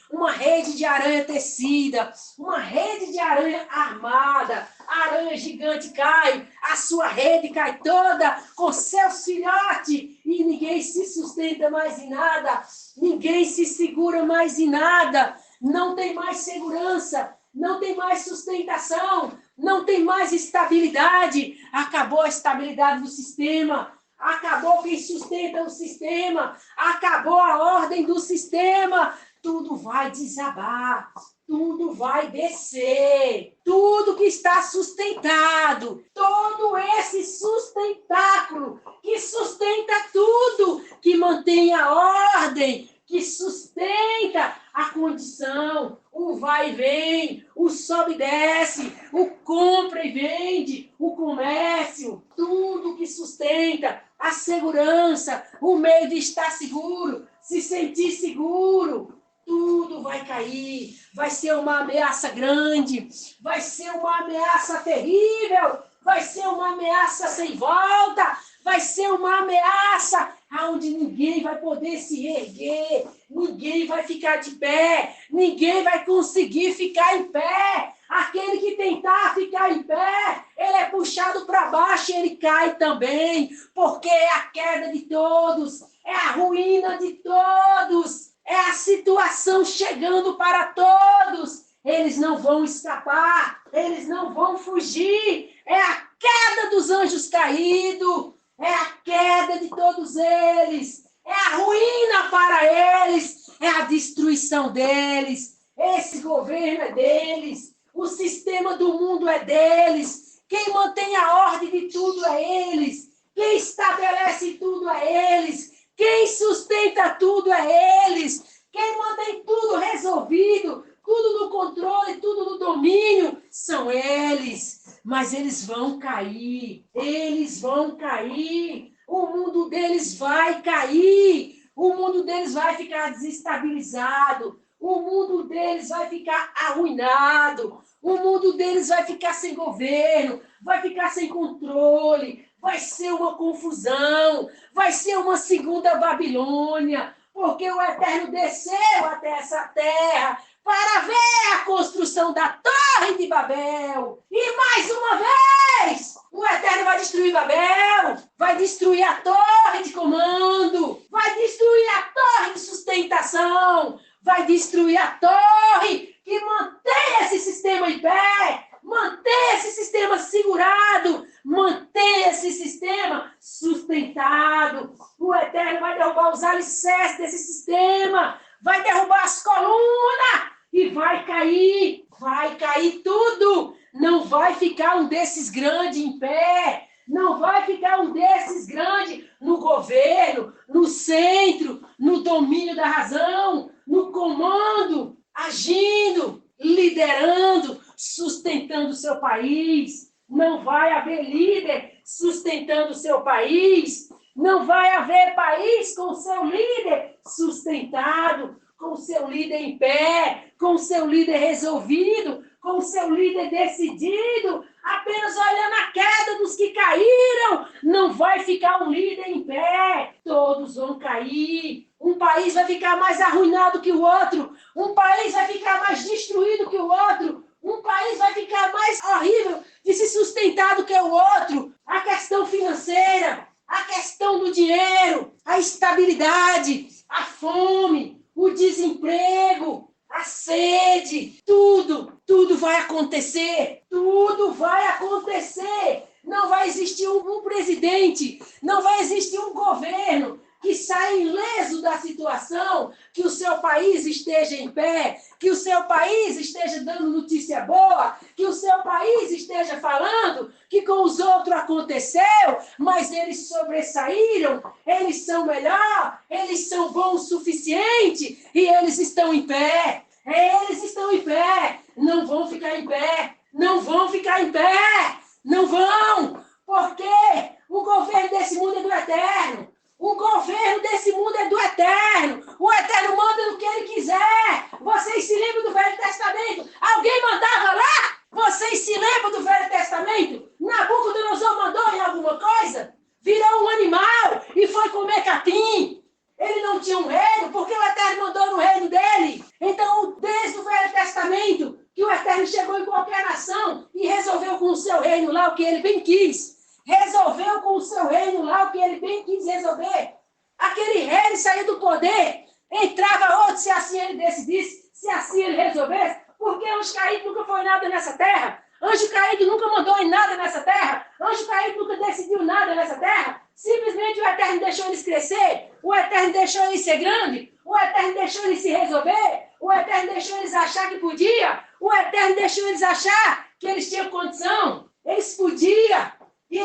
de aranha tecida, uma rede de aranha armada. A aranha gigante cai, a sua rede cai toda com seus filhotes e ninguém se sustenta mais em nada, ninguém se segura mais em nada, não tem mais segurança, não tem mais sustentação, não tem mais estabilidade. Acabou a estabilidade do sistema. Acabou quem sustenta o sistema. Acabou a ordem do sistema. Tudo vai desabar. Tudo vai descer. Tudo que está sustentado. Todo esse sustentáculo que sustenta tudo. Que mantém a ordem. Que sustenta a condição. O vai e vem. O sobe e desce. O compra e vende. O comércio. Tudo que sustenta a segurança, o meio de estar seguro, se sentir seguro, tudo vai cair, vai ser uma ameaça grande, vai ser uma ameaça terrível, vai ser uma ameaça sem volta, vai ser uma ameaça onde ninguém vai poder se erguer, ninguém vai ficar de pé, ninguém vai conseguir ficar em pé. Aquele que tentar ficar em pé, ele é puxado para baixo e ele cai também, porque é a queda de todos, é a ruína de todos, é a situação chegando para todos. Eles não vão escapar, eles não vão fugir, é a queda dos anjos caídos, é a queda de todos eles, é a ruína para eles, é a destruição deles. Esse governo é deles. O sistema do mundo é deles. Quem mantém a ordem de tudo é eles. Quem estabelece tudo é eles. Quem sustenta tudo é eles. Quem mantém tudo resolvido, tudo no controle, tudo no domínio, são eles. Mas eles vão cair. Eles vão cair. O mundo deles vai cair. O mundo deles vai ficar desestabilizado. O mundo deles vai ficar arruinado. O mundo deles vai ficar sem governo, vai ficar sem controle, vai ser uma confusão, vai ser uma segunda Babilônia, porque o Eterno desceu até essa terra para ver a construção da Torre de Babel. E mais uma vez, o Eterno vai destruir Babel, vai destruir a torre de comando, vai destruir a torre de sustentação, vai destruir a torre que mantém esse sistema em pé, mantém esse sistema segurado, mantém esse sistema sustentado. O Eterno vai derrubar os alicerces desse sistema, vai derrubar as colunas e vai cair tudo. Não vai ficar um desses grandes em pé, não vai ficar um desses grandes no governo, no centro, no domínio da razão, no comando, agindo, liderando, sustentando o seu país. Não vai haver líder sustentando o seu país. Não vai haver país com o seu líder sustentado, com o seu líder em pé, com o seu líder resolvido, com o seu líder decidido, apenas olhando a queda dos que caíram. Não vai ficar um líder em pé. Todos vão cair. Um país vai ficar mais arruinado que o outro. Um país vai ficar mais destruído que o outro. Um país vai ficar mais horrível de se sustentar do que o outro. A questão financeira, a questão do dinheiro, a estabilidade, a fome, o desemprego, a sede, tudo vai acontecer. Tudo vai acontecer. Não vai existir um presidente, não vai existir um governo que saia ileso da situação, que o seu país esteja em pé, que o seu país esteja dando notícia boa, que o seu país esteja falando que com os outros aconteceu, mas eles sobressaíram, eles são melhor, eles são bons o suficiente e eles estão em pé. Eles estão em pé, não vão ficar em pé, não vão ficar em pé, não vão, porque o governo desse mundo é do Eterno. O governo desse mundo é do Eterno. O Eterno manda no que ele quiser. Vocês se lembram do Velho Testamento? Alguém mandava lá? Vocês se lembram do Velho Testamento? Nabucodonosor mandou em alguma coisa? Virou um animal e foi comer capim. Ele não tinha um reino porque o Eterno mandou no reino dele. Então, desde o Velho Testamento, que o Eterno chegou em qualquer nação e resolveu com o seu reino lá o que ele bem quis. Resolveu com o seu reino lá o que ele bem quis resolver. Aquele rei saiu do poder, entrava outro se assim ele decidisse, se assim ele resolvesse, porque anjo caído nunca foi nada nessa terra. Anjo caído nunca mandou em nada nessa terra. Anjo caído nunca decidiu nada nessa terra. Simplesmente o Eterno deixou eles crescer, o Eterno deixou eles ser grande, o Eterno deixou eles se resolver, o Eterno deixou eles achar que podia, o Eterno deixou eles achar que eles tinham condição, eles podiam. E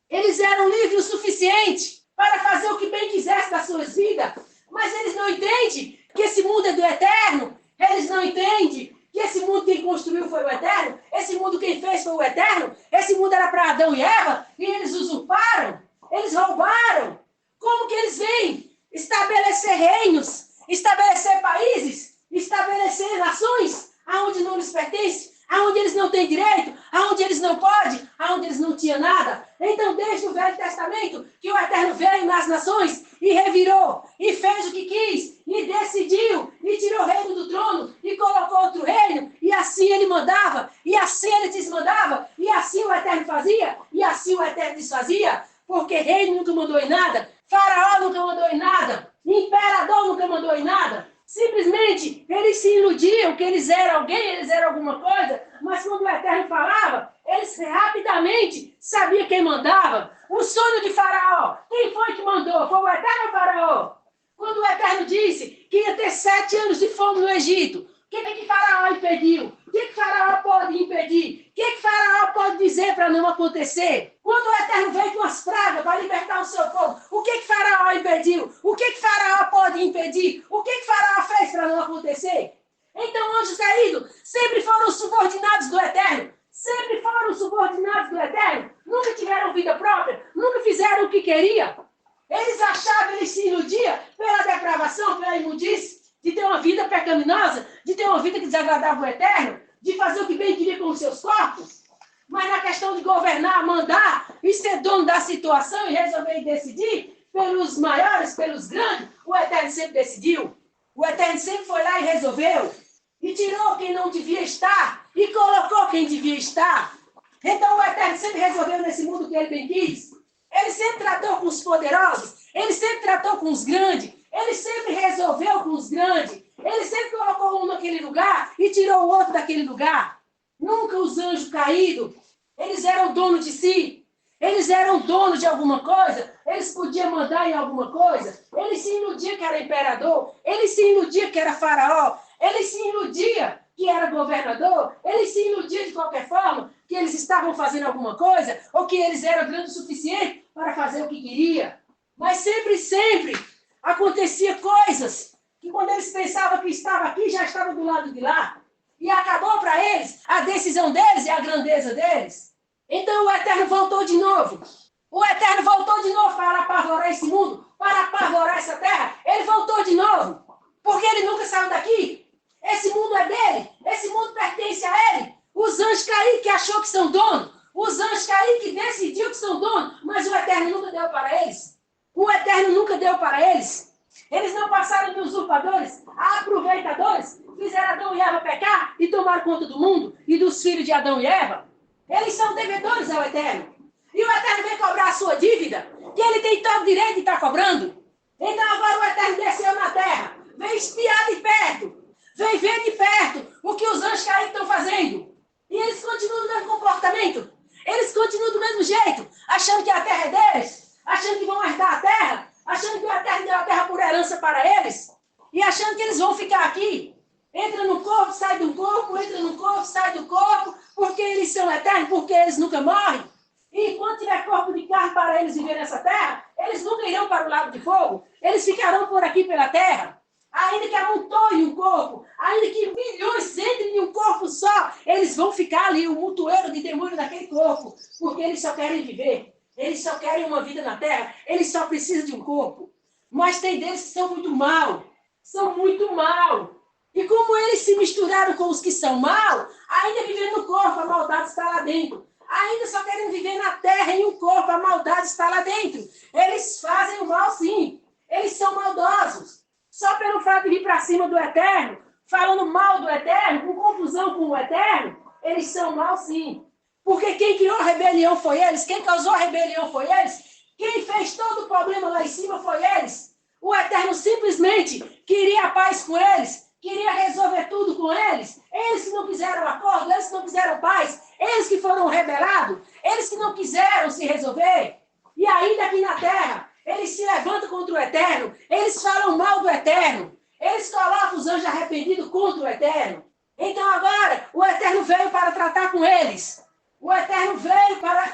eles eram livres o suficiente para fazer o que bem quisesse das suas vidas. Mas eles não entendem que esse mundo é do Eterno. Eles não entendem que esse mundo quem construiu foi o Eterno. Esse mundo quem fez foi o Eterno. Esse mundo era para Adão e Eva. E eles usurparam. Eles roubaram. Como que eles vêm estabelecer reinos, estabelecer países, estabelecer nações aonde não lhes pertence? Aonde eles não têm direito, aonde eles não podem, aonde eles não tinham nada. Então, desde o Velho Testamento, que o Eterno veio nas nações e revirou, e fez o que quis, e decidiu, e tirou o reino do trono, e colocou outro reino, e assim ele mandava, e assim ele desmandava, e assim o Eterno fazia, e assim o Eterno desfazia, porque reino nunca mandou em nada, faraó nunca mandou em nada, imperador nunca mandou em nada. Simplesmente, eles se iludiam que eles eram alguém, eles eram alguma coisa, mas quando o Eterno falava, eles rapidamente sabiam quem mandava. O sonho de Faraó, quem foi que mandou? Foi o Eterno ou o Faraó? Quando o Eterno disse que ia ter 7 anos de fome no Egito, O que Faraó impediu? O que Faraó pode impedir? O que Faraó pode dizer para não acontecer? Quando o Eterno veio com as pragas para libertar o seu povo, o que Faraó impediu? O que Faraó pode impedir? O que Faraó fez para não acontecer? Então, anjos caídos sempre foram subordinados do Eterno. Sempre foram subordinados do Eterno. Nunca tiveram vida própria. Nunca fizeram o que queriam. Eles achavam, eles se iludiam pela depravação, pela imundície, de ter uma vida pecaminosa, de ter uma vida que desagradava o Eterno, de fazer o que bem queria com os seus corpos. Mas na questão de governar, mandar e ser dono da situação e resolver e decidir, pelos maiores, pelos grandes, o Eterno sempre decidiu. O Eterno sempre foi lá e resolveu. E tirou quem não devia estar e colocou quem devia estar. Então o Eterno sempre resolveu nesse mundo o que ele bem quis. Ele sempre tratou com os poderosos, ele sempre tratou com os grandes, ele sempre resolveu com os grandes, ele sempre colocou um naquele lugar e tirou o outro daquele lugar. Nunca os anjos caídos, eles eram donos de si, eles eram donos de alguma coisa, eles podiam mandar em alguma coisa, eles se iludiam que era imperador, eles se iludiam que era faraó, eles se iludiam que era governador, eles se iludiam de qualquer forma que eles estavam fazendo alguma coisa ou que eles eram grandes o suficiente para fazer o que queria. Mas sempre acontecia coisas que quando eles pensavam que estava aqui, já estava do lado de lá. E acabou para eles a decisão deles e a grandeza deles. Então o Eterno voltou de novo. O Eterno voltou de novo para apavorar esse mundo, para apavorar essa terra. Ele voltou de novo. Porque ele nunca saiu daqui. Esse mundo é dele. Esse mundo pertence a ele. Os anjos caíram que achou que são donos. Os anjos caíram que decidiu que são donos. Mas o Eterno nunca deu para eles. O Eterno nunca deu para eles. Eles não passaram de usurpadores, aproveitadores. Fizeram Adão e Eva pecar e tomaram conta do mundo e dos filhos de Adão e Eva. Eles são devedores ao Eterno. E o Eterno vem cobrar a sua dívida, que ele tem todo direito de estar cobrando. Então agora o Eterno desceu na terra. Vem espiar de perto. Vem ver de perto o que os anjos caídos estão fazendo. E eles continuam do mesmo comportamento. Eles continuam do mesmo jeito, achando que a terra é deles, achando que vão herdar a terra, achando que o Eterno deu a terra por herança para eles, e achando que eles vão ficar aqui. Entra no corpo, sai do corpo, entra no corpo, sai do corpo, porque eles são eternos, porque eles nunca morrem. E enquanto tiver corpo de carne para eles viver nessa terra, eles nunca irão para o lago de fogo, eles ficarão por aqui pela terra. Ainda que amontoe um corpo, ainda que milhões entrem em um corpo só, eles vão ficar ali, o mutueiro de demônio daquele corpo, porque eles só querem viver, eles só querem uma vida na terra, eles só precisam de um corpo. Mas tem deles que são muito mal. E como eles se misturaram com os que são mal, ainda vivendo no corpo, a maldade está lá dentro. Ainda só querem viver na terra em um corpo, a maldade está lá dentro. Eles fazem o mal sim, eles são maldosos. Só pelo fato de vir para cima do Eterno, falando mal do Eterno, com confusão com o Eterno, eles são mal sim. Porque quem criou a rebelião foi eles, quem causou a rebelião foi eles, quem fez todo o problema lá em cima foi eles. O Eterno simplesmente queria a paz com eles, queria resolver tudo com eles. Eles que não quiseram acordo, eles que não quiseram paz, eles que foram rebelados, eles que não quiseram se resolver. E ainda aqui na terra, eles se levantam contra o Eterno, eles falam mal do Eterno, eles colocam os anjos arrependidos contra o Eterno. Então agora, o Eterno veio para tratar com eles. O Eterno veio para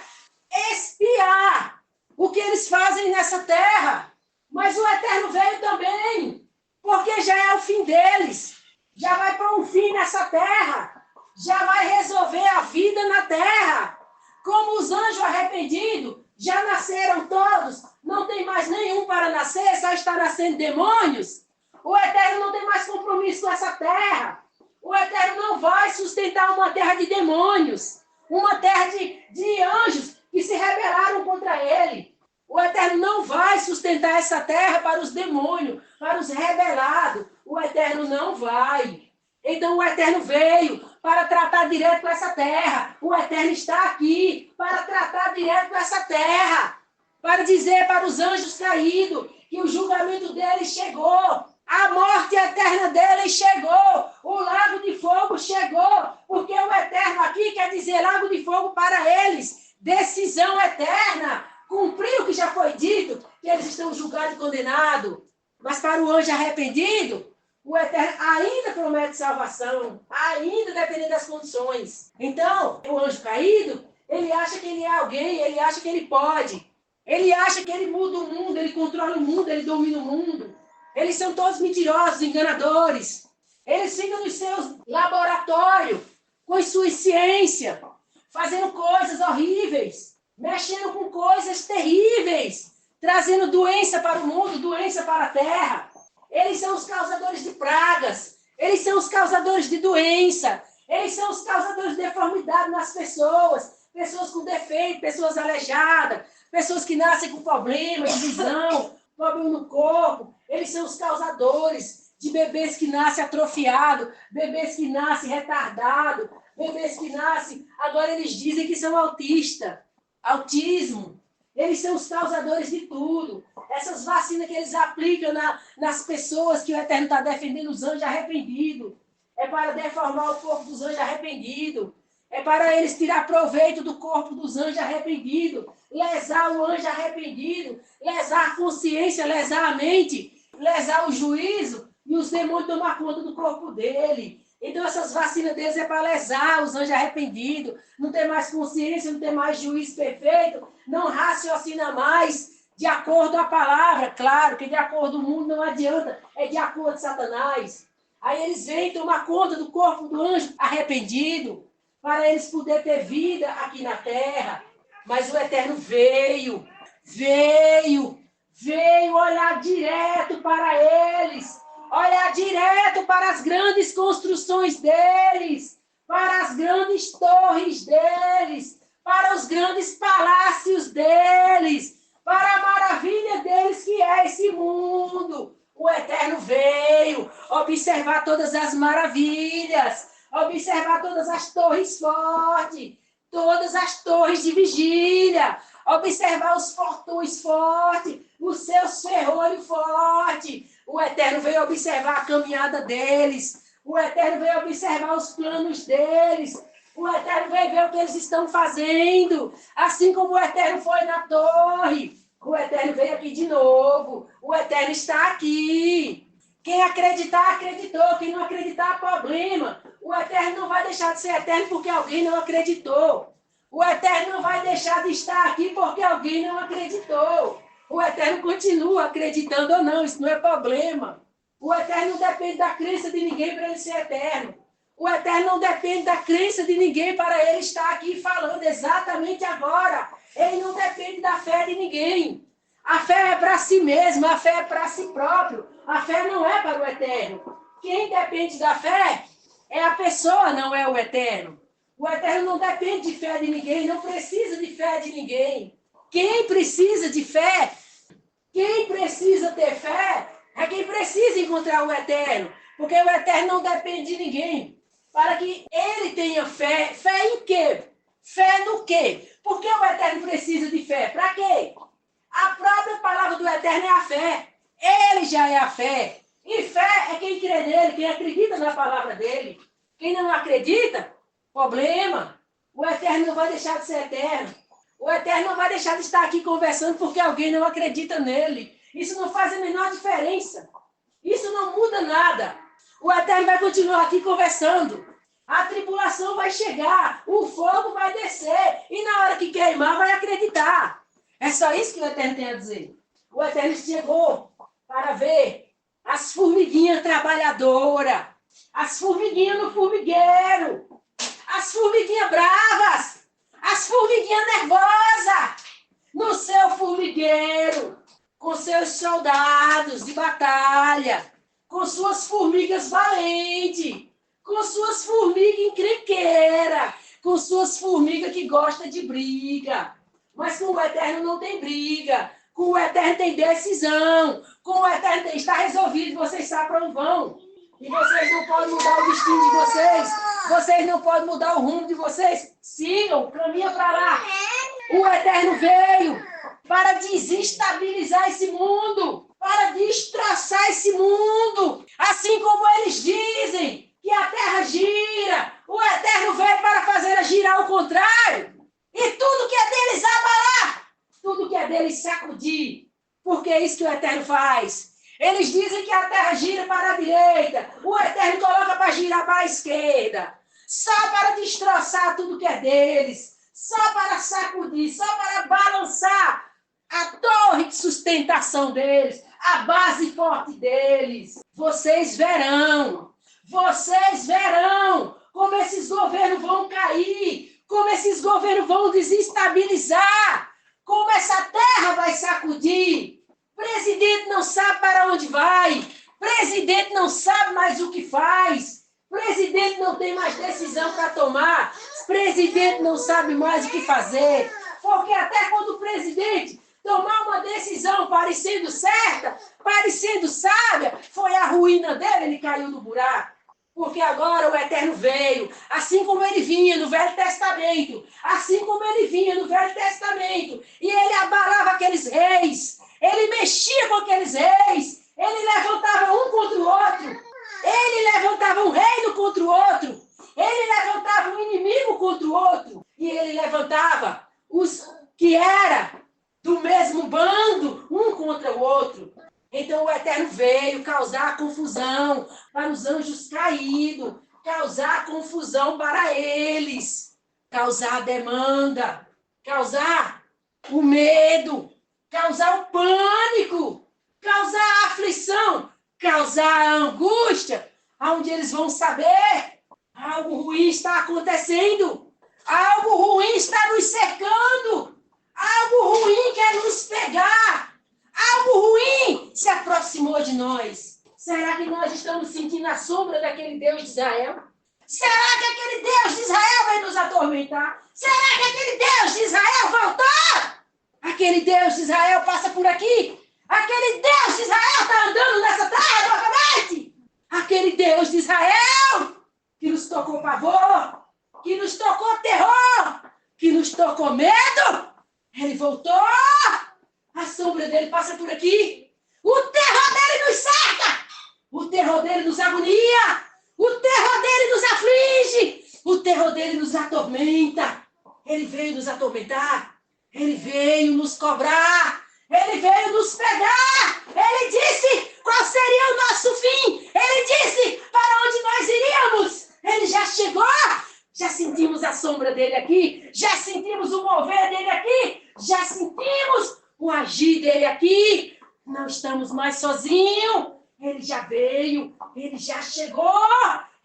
espiar o que eles fazem nessa terra. Mas o Eterno veio também, porque já é o fim deles. Já vai para um fim nessa terra. Já vai resolver a vida na terra. Como os anjos arrependidos já nasceram todos, não tem mais nenhum para nascer, só está nascendo demônios. O Eterno não tem mais compromisso com essa terra. O Eterno não vai sustentar uma terra de demônios, uma terra de anjos que se rebelaram contra ele. O Eterno não vai sustentar essa terra para os demônios, para os rebelados. O Eterno não vai. Então o Eterno veio para tratar direto com essa terra. O Eterno está aqui para tratar direto com essa terra. Para dizer para os anjos caídos que o julgamento deles chegou. A morte eterna deles chegou. O lago de fogo chegou. Porque o Eterno aqui quer dizer lago de fogo para eles. Decisão eterna. Cumpriu o que já foi dito, que eles estão julgados e condenados. Mas para o anjo arrependido, O Eterno ainda promete salvação, ainda dependendo das condições. Então, o anjo caído, ele acha que ele é alguém, ele acha que ele pode. Ele acha que ele muda o mundo, ele controla o mundo, ele domina o mundo. Eles são todos mentirosos, enganadores. Eles ficam nos seus laboratórios, com as suas ciências, fazendo coisas horríveis, mexendo com coisas terríveis, trazendo doença para o mundo, doença para a terra. Eles são os causadores de pragas, eles são os causadores de doença, eles são os causadores de deformidade nas pessoas, pessoas com defeito, pessoas aleijadas, pessoas que nascem com problemas de visão, problema no corpo. Eles são os causadores de bebês que nascem atrofiados, bebês que nascem retardados, bebês que nascem, agora eles dizem que são autistas, autismo. Eles são os causadores de tudo. Essas vacinas que eles aplicam nas pessoas que o Eterno está defendendo, os anjos arrependidos. É para deformar o corpo dos anjos arrependidos. É para eles tirar proveito do corpo dos anjos arrependidos. Lesar o anjo arrependido. Lesar a consciência, lesar a mente. Lesar o juízo. E os demônios tomar conta do corpo dele. Então essas vacinas deles é para lesar os anjos arrependidos. Não tem mais consciência, não tem mais juízo perfeito. Não raciocina mais de acordo com a palavra. Claro que de acordo com o mundo não adianta. É de acordo com Satanás. Aí eles vêm tomar conta do corpo do anjo arrependido. Para eles poderem ter vida aqui na terra. Mas o Eterno veio olhar direto para eles. Olhar direto para as grandes construções deles. Para as grandes torres deles. Para os grandes palácios deles, para a maravilha deles que é esse mundo. O Eterno veio observar todas as maravilhas, observar todas as torres fortes, todas as torres de vigília, observar os portões fortes, os seus ferrolhos fortes. O Eterno veio observar a caminhada deles, o Eterno veio observar os planos deles. O Eterno veio ver o que eles estão fazendo. Assim como o Eterno foi na torre. O Eterno veio aqui de novo. O Eterno está aqui. Quem acreditar, acreditou. Quem não acreditar, problema. O Eterno não vai deixar de ser eterno porque alguém não acreditou. O Eterno não vai deixar de estar aqui porque alguém não acreditou. O Eterno continua acreditando ou não. Isso não é problema. O Eterno não depende da crença de ninguém para ele ser eterno. O Eterno não depende da crença de ninguém para ele estar aqui falando exatamente agora. Ele não depende da fé de ninguém. A fé é para si mesmo, a fé é para si próprio. A fé não é para o Eterno. Quem depende da fé é a pessoa, não é o Eterno. O Eterno não depende de fé de ninguém, não precisa de fé de ninguém. Quem precisa de fé, quem precisa ter fé, é quem precisa encontrar o Eterno. Porque o Eterno não depende de ninguém. Para que ele tenha fé. Fé em quê? Fé no quê? Por que o Eterno precisa de fé? Para quê? A própria palavra do Eterno é a fé. Ele já é a fé. E fé é quem crê nele, quem acredita na palavra dele. Quem não acredita, problema. O Eterno não vai deixar de ser eterno. O Eterno não vai deixar de estar aqui conversando porque alguém não acredita nele. Isso não faz a menor diferença. Isso não muda nada. O Eterno vai continuar aqui conversando. A tribulação vai chegar. O fogo vai descer. E na hora que queimar, vai acreditar. É só isso que o Eterno tem a dizer. O Eterno chegou para ver as formiguinhas trabalhadoras. As formiguinhas no formigueiro. As formiguinhas bravas. As formiguinhas nervosas. No seu formigueiro. Com seus soldados de batalha. Com suas formigas valentes, com suas formigas encrenqueiras, com suas formigas que gostam de briga. Mas com o Eterno não tem briga, com o Eterno tem decisão, com o Eterno está resolvido, vocês sabem para onde vão. E vocês não podem mudar o destino de vocês não podem mudar o rumo de vocês. Sigam, caminha para lá. O Eterno veio para desestabilizar esse mundo, para destroçar esse mundo. Assim como eles dizem que a terra gira, o Eterno veio para fazer girar ao contrário. E tudo que é deles abalar, tudo que é deles sacudir. Porque é isso que o Eterno faz. Eles dizem que a terra gira para a direita, o Eterno coloca para girar para a esquerda, só para destroçar tudo que é deles, só para sacudir, só para balançar a torre de sustentação deles, a base forte deles. Vocês verão como esses governos vão cair, como esses governos vão desestabilizar, como essa terra vai sacudir. Presidente não sabe para onde vai, presidente não sabe mais o que faz, presidente não tem mais decisão para tomar, presidente não sabe mais o que fazer, porque até quando o presidente tomar uma decisão parecendo certa, parecendo sábia, foi a ruína dele, ele caiu no buraco. Porque agora o Eterno veio, assim como ele vinha no Velho Testamento, e ele abalava aqueles reis, ele mexia com aqueles reis, ele levantava um contra o outro, ele levantava um reino contra o outro, ele levantava um inimigo contra o outro, e ele levantava os que era do mesmo bando, um contra o outro. Então o Eterno veio causar confusão para os anjos caídos, causar confusão para eles, causar demanda, causar o medo, causar o pânico, causar a aflição, causar a angústia, onde eles vão saber algo ruim está acontecendo, algo ruim está nos cercando, algo ruim quer nos pegar. Algo ruim se aproximou de nós. Será que nós estamos sentindo a sombra daquele Deus de Israel? Será que aquele Deus de Israel vai nos atormentar? Será que aquele Deus de Israel voltou? Aquele Deus de Israel passa por aqui? Aquele Deus de Israel está andando nessa terra novamente? Aquele Deus de Israel que nos tocou pavor, que nos tocou terror, que nos tocou medo, ele voltou. A sombra dele passa por aqui. O terror dele nos cerca. O terror dele nos agonia. O terror dele nos aflige. O terror dele nos atormenta. Ele veio nos atormentar. Ele veio nos cobrar. Ele veio nos pegar. Ele disse qual seria o nosso fim. Ele disse para onde nós iríamos. Ele já chegou. Já sentimos a sombra dele aqui. Já sentimos o mover dele aqui. Já sentimos o agir dele aqui. Não estamos mais sozinhos. Ele já veio, ele já chegou,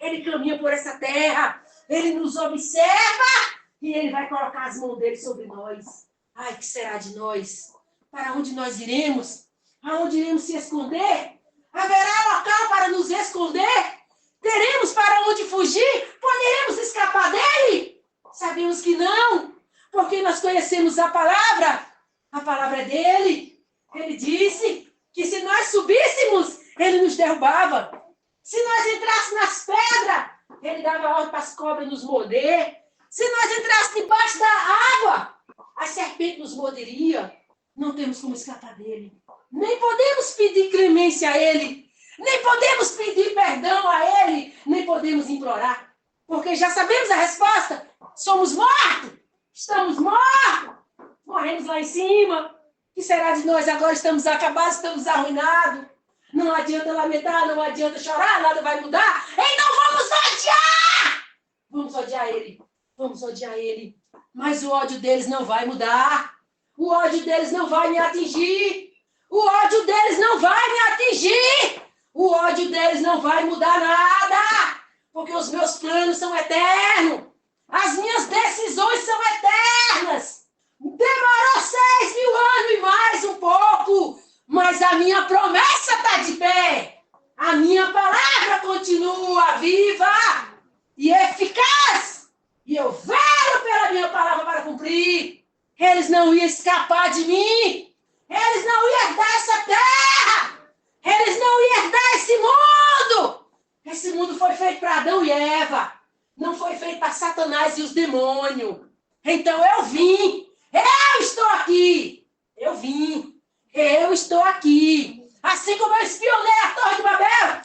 ele caminha por essa terra, ele nos observa e ele vai colocar as mãos dele sobre nós. Ai, que será de nós? Para onde nós iremos? Aonde iremos se esconder? Haverá local para nos esconder? Teremos para onde fugir? Poderemos escapar dele? Sabemos que não, porque nós conhecemos a palavra. A palavra é dele. Ele disse que se nós subíssemos, ele nos derrubava. Se nós entrássemos nas pedras, ele dava ordem para as cobras nos morder. Se nós entrássemos debaixo da água, a serpente nos morderia. Não temos como escapar dele. Nem podemos pedir clemência a ele. Nem podemos pedir perdão a ele. Nem podemos implorar. Porque já sabemos a resposta. Somos mortos. Estamos mortos. Morremos lá em cima. O que será de nós? Agora estamos acabados, estamos arruinados. Não adianta lamentar, não adianta chorar, nada vai mudar. Então vamos odiar! Vamos odiar ele. Vamos odiar ele. Mas o ódio deles não vai mudar. O ódio deles não vai me atingir. O ódio deles não vai me atingir. O ódio deles não vai mudar nada. Porque os meus planos são eternos. As minhas decisões são eternas. Demorou 6.000 anos e mais um pouco. Mas a minha promessa está de pé. A minha palavra continua viva e eficaz. E eu velo pela minha palavra para cumprir. Eles não iam escapar de mim. Eles não iam herdar essa terra. Eles não iam herdar esse mundo. Esse mundo foi feito para Adão e Eva. Não foi feito para Satanás e os demônios. Então eu vim. Eu estou aqui. Eu vim. Eu estou aqui. Assim como eu espionei a Torre de Babel.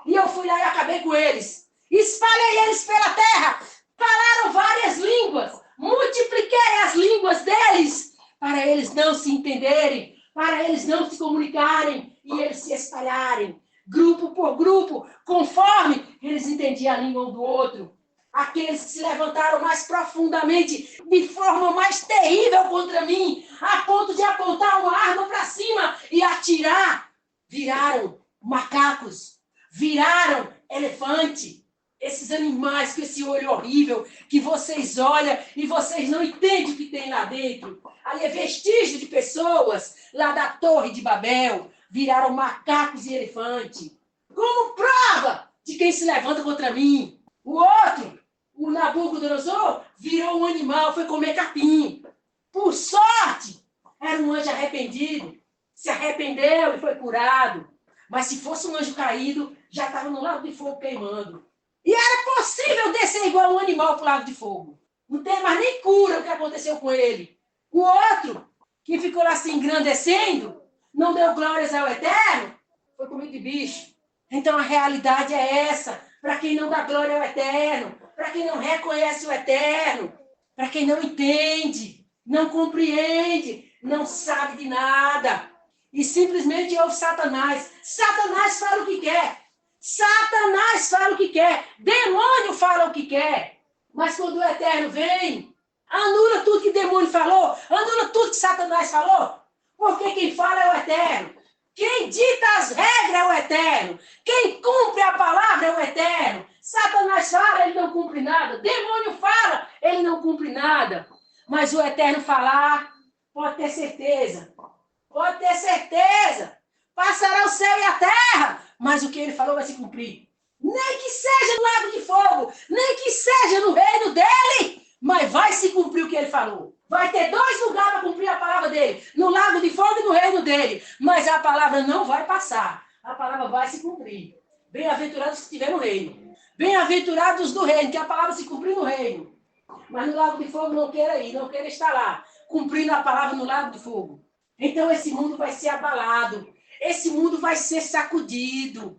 E eu fui lá e acabei com eles. Espalhei eles pela terra. Falaram várias línguas. Multipliquei as línguas deles. Para eles não se entenderem. para eles não se comunicarem e eles se espalharem, grupo por grupo, conforme eles entendiam a língua um do outro. Aqueles que se levantaram mais profundamente, de forma mais terrível contra mim, a ponto de apontar uma arma para cima e atirar, viraram macacos, viraram elefante. Esses animais com esse olho horrível que vocês olham e vocês não entendem o que tem lá dentro. Ali é vestígio de pessoas lá da Torre de Babel. Viraram macacos e elefante. Como prova de quem se levanta contra mim. O outro, o Nabucodonosor, virou um animal, foi comer capim. Por sorte, era um anjo arrependido. Se arrependeu e foi curado. Mas se fosse um anjo caído, já estava no lago de fogo queimando. E era possível descer igual um animal para o lago de fogo. Não tem mais nem cura o que aconteceu com ele. O outro, que ficou lá se engrandecendo, não deu glórias ao Eterno, foi comido de bicho. Então a realidade é essa. Para quem não dá glória ao Eterno, para quem não reconhece o Eterno, para quem não entende, não compreende, não sabe de nada. E simplesmente ouve Satanás. Satanás fala o que quer. Satanás fala o que quer, demônio fala o que quer, mas quando o Eterno vem, anula tudo que demônio falou, anula tudo que Satanás falou, porque quem fala é o Eterno, quem dita as regras é o Eterno, quem cumpre a palavra é o Eterno. Satanás fala, ele não cumpre nada, demônio fala, ele não cumpre nada, mas o Eterno falar, pode ter certeza, passará o céu e a terra, mas o que ele falou vai se cumprir. Nem que seja no lago de fogo, nem que seja no reino dele, mas vai se cumprir o que ele falou. Vai ter 2 lugares para cumprir a palavra dele, no lago de fogo e no reino dele, mas a palavra não vai passar, a palavra vai se cumprir. Bem-aventurados que estiver no reino, bem-aventurados do reino, que a palavra se cumprir no reino, mas no lago de fogo não queira ir, não queira estar lá, cumprindo a palavra no lago de fogo. Então esse mundo vai ser abalado. Esse mundo vai ser sacudido.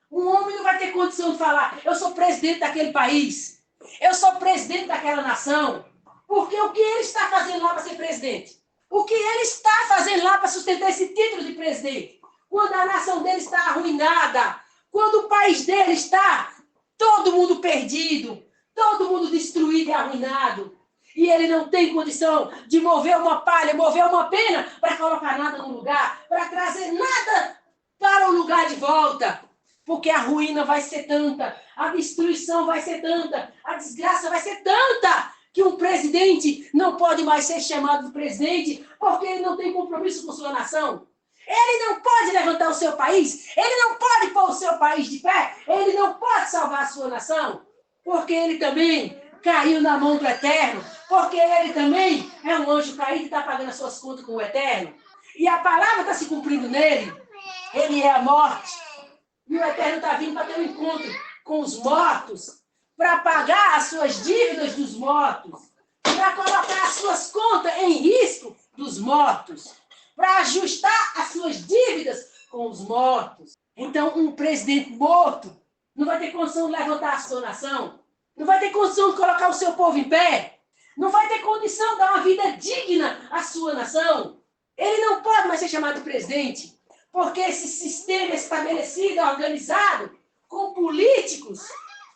Um homem não vai ter condição de falar, eu sou presidente daquele país, eu sou presidente daquela nação, porque o que ele está fazendo lá para ser presidente? O que ele está fazendo lá para sustentar esse título de presidente? Quando a nação dele está arruinada, quando o país dele está todo mundo perdido, todo mundo destruído e arruinado. E ele não tem condição de mover uma palha, mover uma pena para colocar nada no lugar, para trazer nada para o lugar de volta. Porque a ruína vai ser tanta, a destruição vai ser tanta, a desgraça vai ser tanta, que um presidente não pode mais ser chamado de presidente porque ele não tem compromisso com sua nação. Ele não pode levantar o seu país, ele não pode pôr o seu país de pé, ele não pode salvar a sua nação, porque ele também caiu na mão do Eterno, porque ele também é um anjo caído e está pagando as suas contas com o Eterno. E a palavra está se cumprindo nele. Ele é a morte. E o Eterno está vindo para ter um encontro com os mortos, para pagar as suas dívidas dos mortos, para colocar as suas contas em risco dos mortos, para ajustar as suas dívidas com os mortos. Então, um presidente morto não vai ter condição de levantar a sua nação, não vai ter condição de colocar o seu povo em pé, não vai ter condição de dar uma vida digna à sua nação. Ele não pode mais ser chamado de presidente, porque esse sistema estabelecido, organizado, com políticos,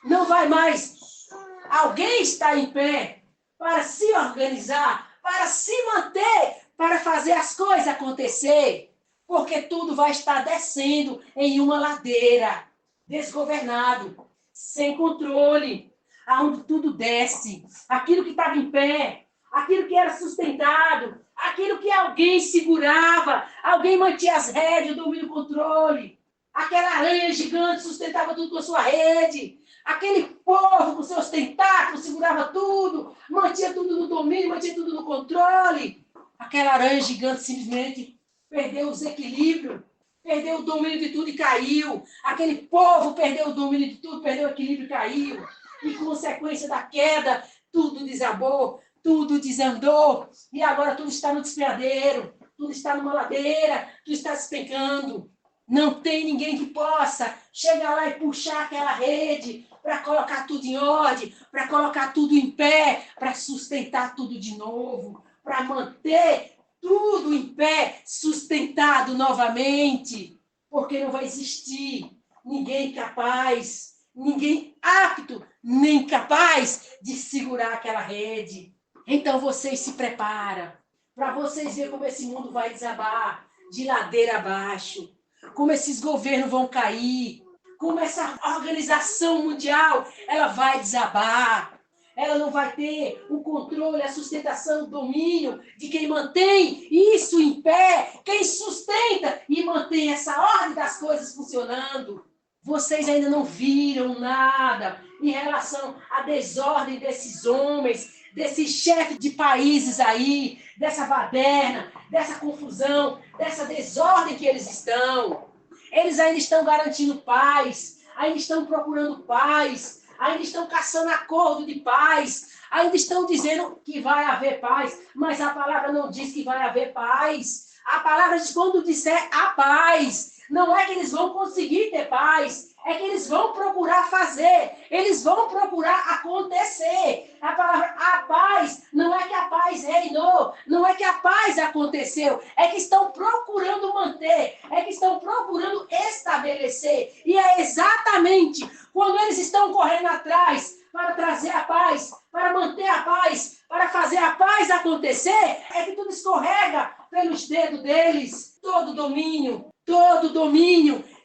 não vai mais. Alguém está em pé para se organizar, para se manter, para fazer as coisas acontecer, porque tudo vai estar descendo em uma ladeira, desgovernado, sem controle, aonde tudo desce, aquilo que estava em pé, aquilo que era sustentado, aquilo que alguém segurava, alguém mantinha as rédeas, o domínio e o controle, aquela aranha gigante sustentava tudo com a sua rede, aquele povo com seus tentáculos segurava tudo, mantinha tudo no domínio, mantinha tudo no controle. Aquela aranha gigante simplesmente perdeu os equilíbrios, perdeu o domínio de tudo e caiu. Aquele povo perdeu o domínio de tudo, perdeu o equilíbrio e caiu. E consequência da queda, tudo desabou, tudo desandou. E agora tudo está no despedadeiro, tudo está numa ladeira, tudo está despencando. Não tem ninguém que possa chegar lá e puxar aquela rede para colocar tudo em ordem, para colocar tudo em pé, para sustentar tudo de novo, para manter tudo em pé, sustentado novamente, porque não vai existir ninguém capaz, ninguém apto, nem capaz de segurar aquela rede. Então vocês se preparam para vocês verem como esse mundo vai desabar de ladeira abaixo, como esses governos vão cair, como essa organização mundial ela vai desabar. Ela não vai ter o controle, a sustentação, o domínio de quem mantém isso em pé, quem sustenta e mantém essa ordem das coisas funcionando. Vocês ainda não viram nada em relação à desordem desses homens, desses chefes de países aí, dessa baderna, dessa confusão, dessa desordem que eles estão. Eles ainda estão garantindo paz, ainda estão procurando paz, ainda estão caçando acordo de paz, ainda estão dizendo que vai haver paz, mas a palavra não diz que vai haver paz. A palavra diz quando disser a paz. Não é que eles vão conseguir ter paz, é que eles vão procurar fazer, eles vão procurar acontecer. A palavra a paz, não é que a paz reinou, não é que a paz aconteceu, é que estão procurando manter, é que estão procurando estabelecer. E é exatamente quando eles estão correndo atrás para trazer a paz, para manter a paz, para fazer a paz acontecer, é que tudo escorrega pelos dedos deles. Todo domínio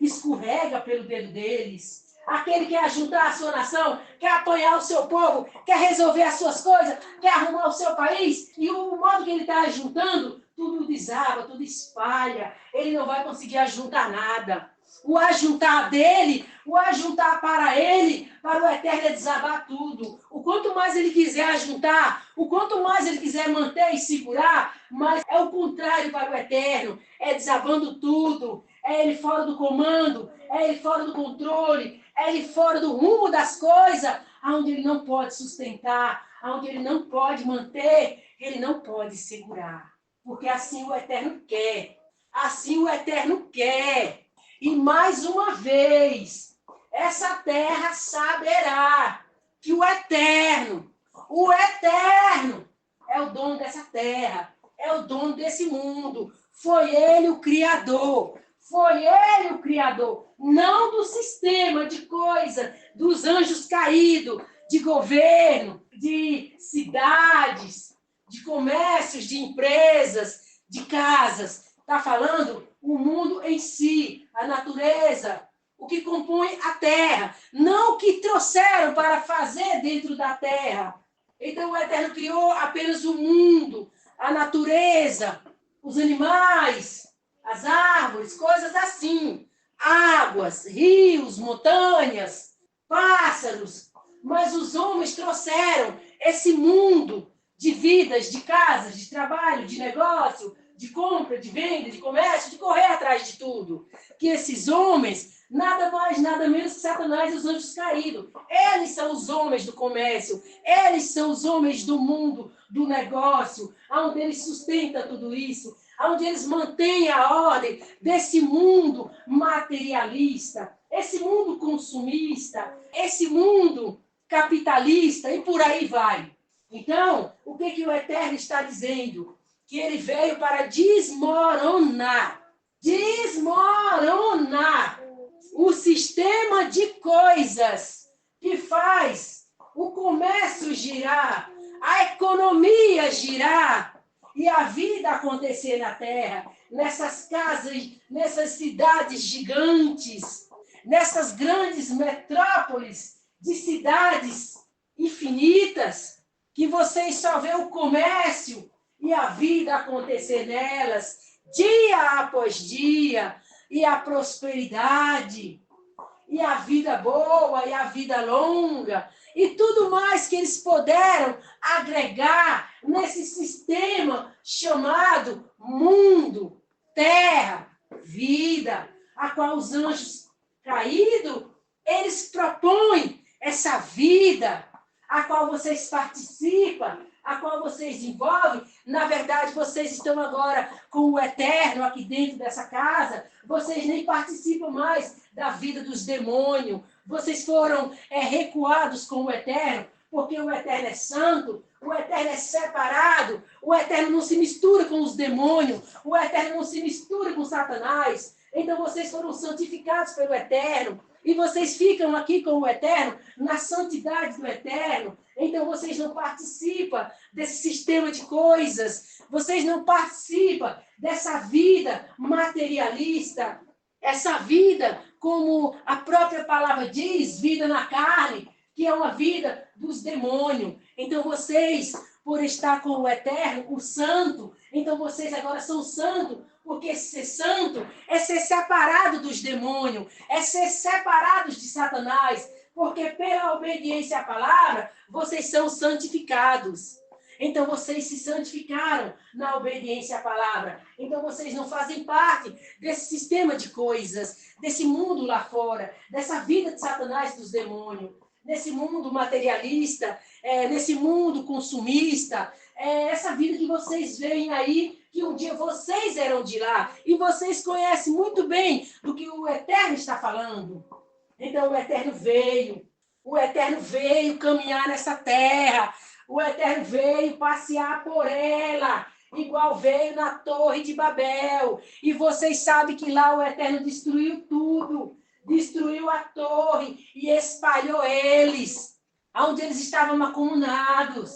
escorrega pelo dedo deles. Aquele que quer ajudar a sua nação, quer apoiar o seu povo, quer resolver as suas coisas, quer arrumar o seu país, e o modo que ele está ajuntando, tudo desaba, tudo espalha. Ele não vai conseguir ajuntar nada. O ajuntar dele, o ajuntar para ele, para o Eterno é desabar tudo. O quanto mais ele quiser ajuntar, o quanto mais ele quiser manter e segurar, mas é o contrário para o Eterno. É desabando tudo. É ele fora do comando, é ele fora do controle, é ele fora do rumo das coisas, onde ele não pode sustentar, onde ele não pode manter, ele não pode segurar. Porque assim o Eterno quer. Assim o Eterno quer. E mais uma vez, essa terra saberá que o Eterno é o dono dessa terra, é o dono desse mundo. Foi ele o Criador. Foi ele o Criador, não do sistema de coisa, dos anjos caídos, de governo, de cidades, de comércios, de empresas, de casas. Está falando o mundo em si, a natureza, o que compõe a terra, não o que trouxeram para fazer dentro da terra. Então o Eterno criou apenas o mundo, a natureza, os animais, as árvores, coisas assim, águas, rios, montanhas, pássaros. Mas os homens trouxeram esse mundo de vidas, de casas, de trabalho, de negócio, de compra, de venda, de comércio, de correr atrás de tudo. Que esses homens, nada mais, nada menos que Satanás e os anjos caídos. Eles são os homens do comércio, eles são os homens do mundo, do negócio, onde eles sustentam tudo isso, onde eles mantêm a ordem desse mundo materialista, esse mundo consumista, esse mundo capitalista e por aí vai. Então, o que o Eterno está dizendo? Que ele veio para desmoronar o sistema de coisas que faz o comércio girar, a economia girar e a vida acontecer na terra, nessas casas, nessas cidades gigantes, nessas grandes metrópoles de cidades infinitas, que vocês só vê o comércio e a vida acontecer nelas, dia após dia, e a prosperidade, e a vida boa, e a vida longa, e tudo mais que eles puderam agregar nesse sistema chamado mundo, terra, vida, a qual os anjos caídos, eles propõem essa vida, a qual vocês participam, a qual vocês envolvem. Na verdade, vocês estão agora com o Eterno aqui dentro dessa casa, vocês nem participam mais da vida dos demônios, vocês foram recuados com o Eterno, porque o Eterno é santo, o Eterno é separado, o Eterno não se mistura com os demônios, o Eterno não se mistura com Satanás. Então vocês foram santificados pelo Eterno, e vocês ficam aqui com o Eterno, na santidade do Eterno. Então vocês não participam desse sistema de coisas, vocês não participam dessa vida materialista, essa vida, como a própria palavra diz, vida na carne, que é uma vida dos demônios. Então vocês, por estar com o Eterno, o Santo, então vocês agora são santos, porque ser santo é ser separado dos demônios, é ser separados de Satanás, porque pela obediência à palavra, vocês são santificados. Então vocês se santificaram na obediência à palavra. Então vocês não fazem parte desse sistema de coisas, desse mundo lá fora, dessa vida de Satanás e dos demônios, nesse mundo materialista, nesse mundo consumista, essa vida que vocês veem aí, que um dia vocês eram de lá, e vocês conhecem muito bem do que o Eterno está falando. Então o Eterno veio caminhar nessa terra, o Eterno veio passear por ela, igual veio na Torre de Babel. E vocês sabem que lá o Eterno destruiu tudo, destruiu a torre e espalhou eles, onde eles estavam mancomunados.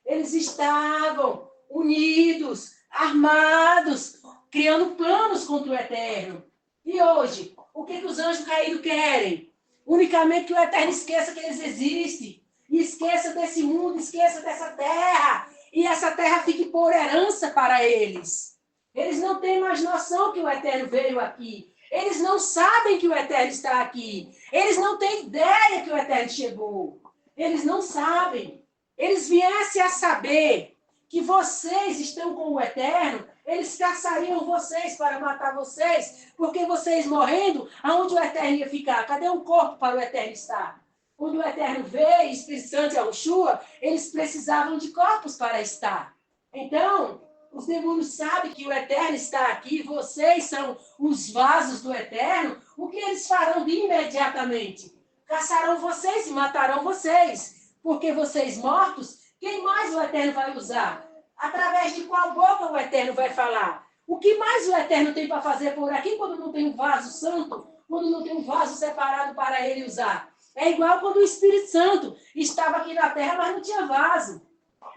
Eles estavam unidos, armados, criando planos contra o Eterno. E hoje, o que os anjos caídos querem? Unicamente que o Eterno esqueça que eles existem. E esqueça desse mundo, esqueça dessa terra. E essa terra fique por herança para eles. Eles não têm mais noção que o Eterno veio aqui. Eles não sabem que o Eterno está aqui. Eles não têm ideia que o Eterno chegou. Eles não sabem. Eles viessem a saber que vocês estão com o Eterno, eles caçariam vocês para matar vocês, porque vocês morrendo, aonde o Eterno ia ficar? Cadê um corpo para o Eterno estar? Quando o Eterno veio, Espírito Santo e Yahushua, eles precisavam de corpos para estar. Então, os demônios sabem que o Eterno está aqui, vocês são os vasos do Eterno, o que eles farão imediatamente? Caçarão vocês e matarão vocês, porque vocês mortos, quem mais o Eterno vai usar? Através de qual boca o Eterno vai falar? O que mais o Eterno tem para fazer por aqui quando não tem um vaso santo, quando não tem um vaso separado para ele usar? É igual quando o Espírito Santo estava aqui na terra, mas não tinha vaso.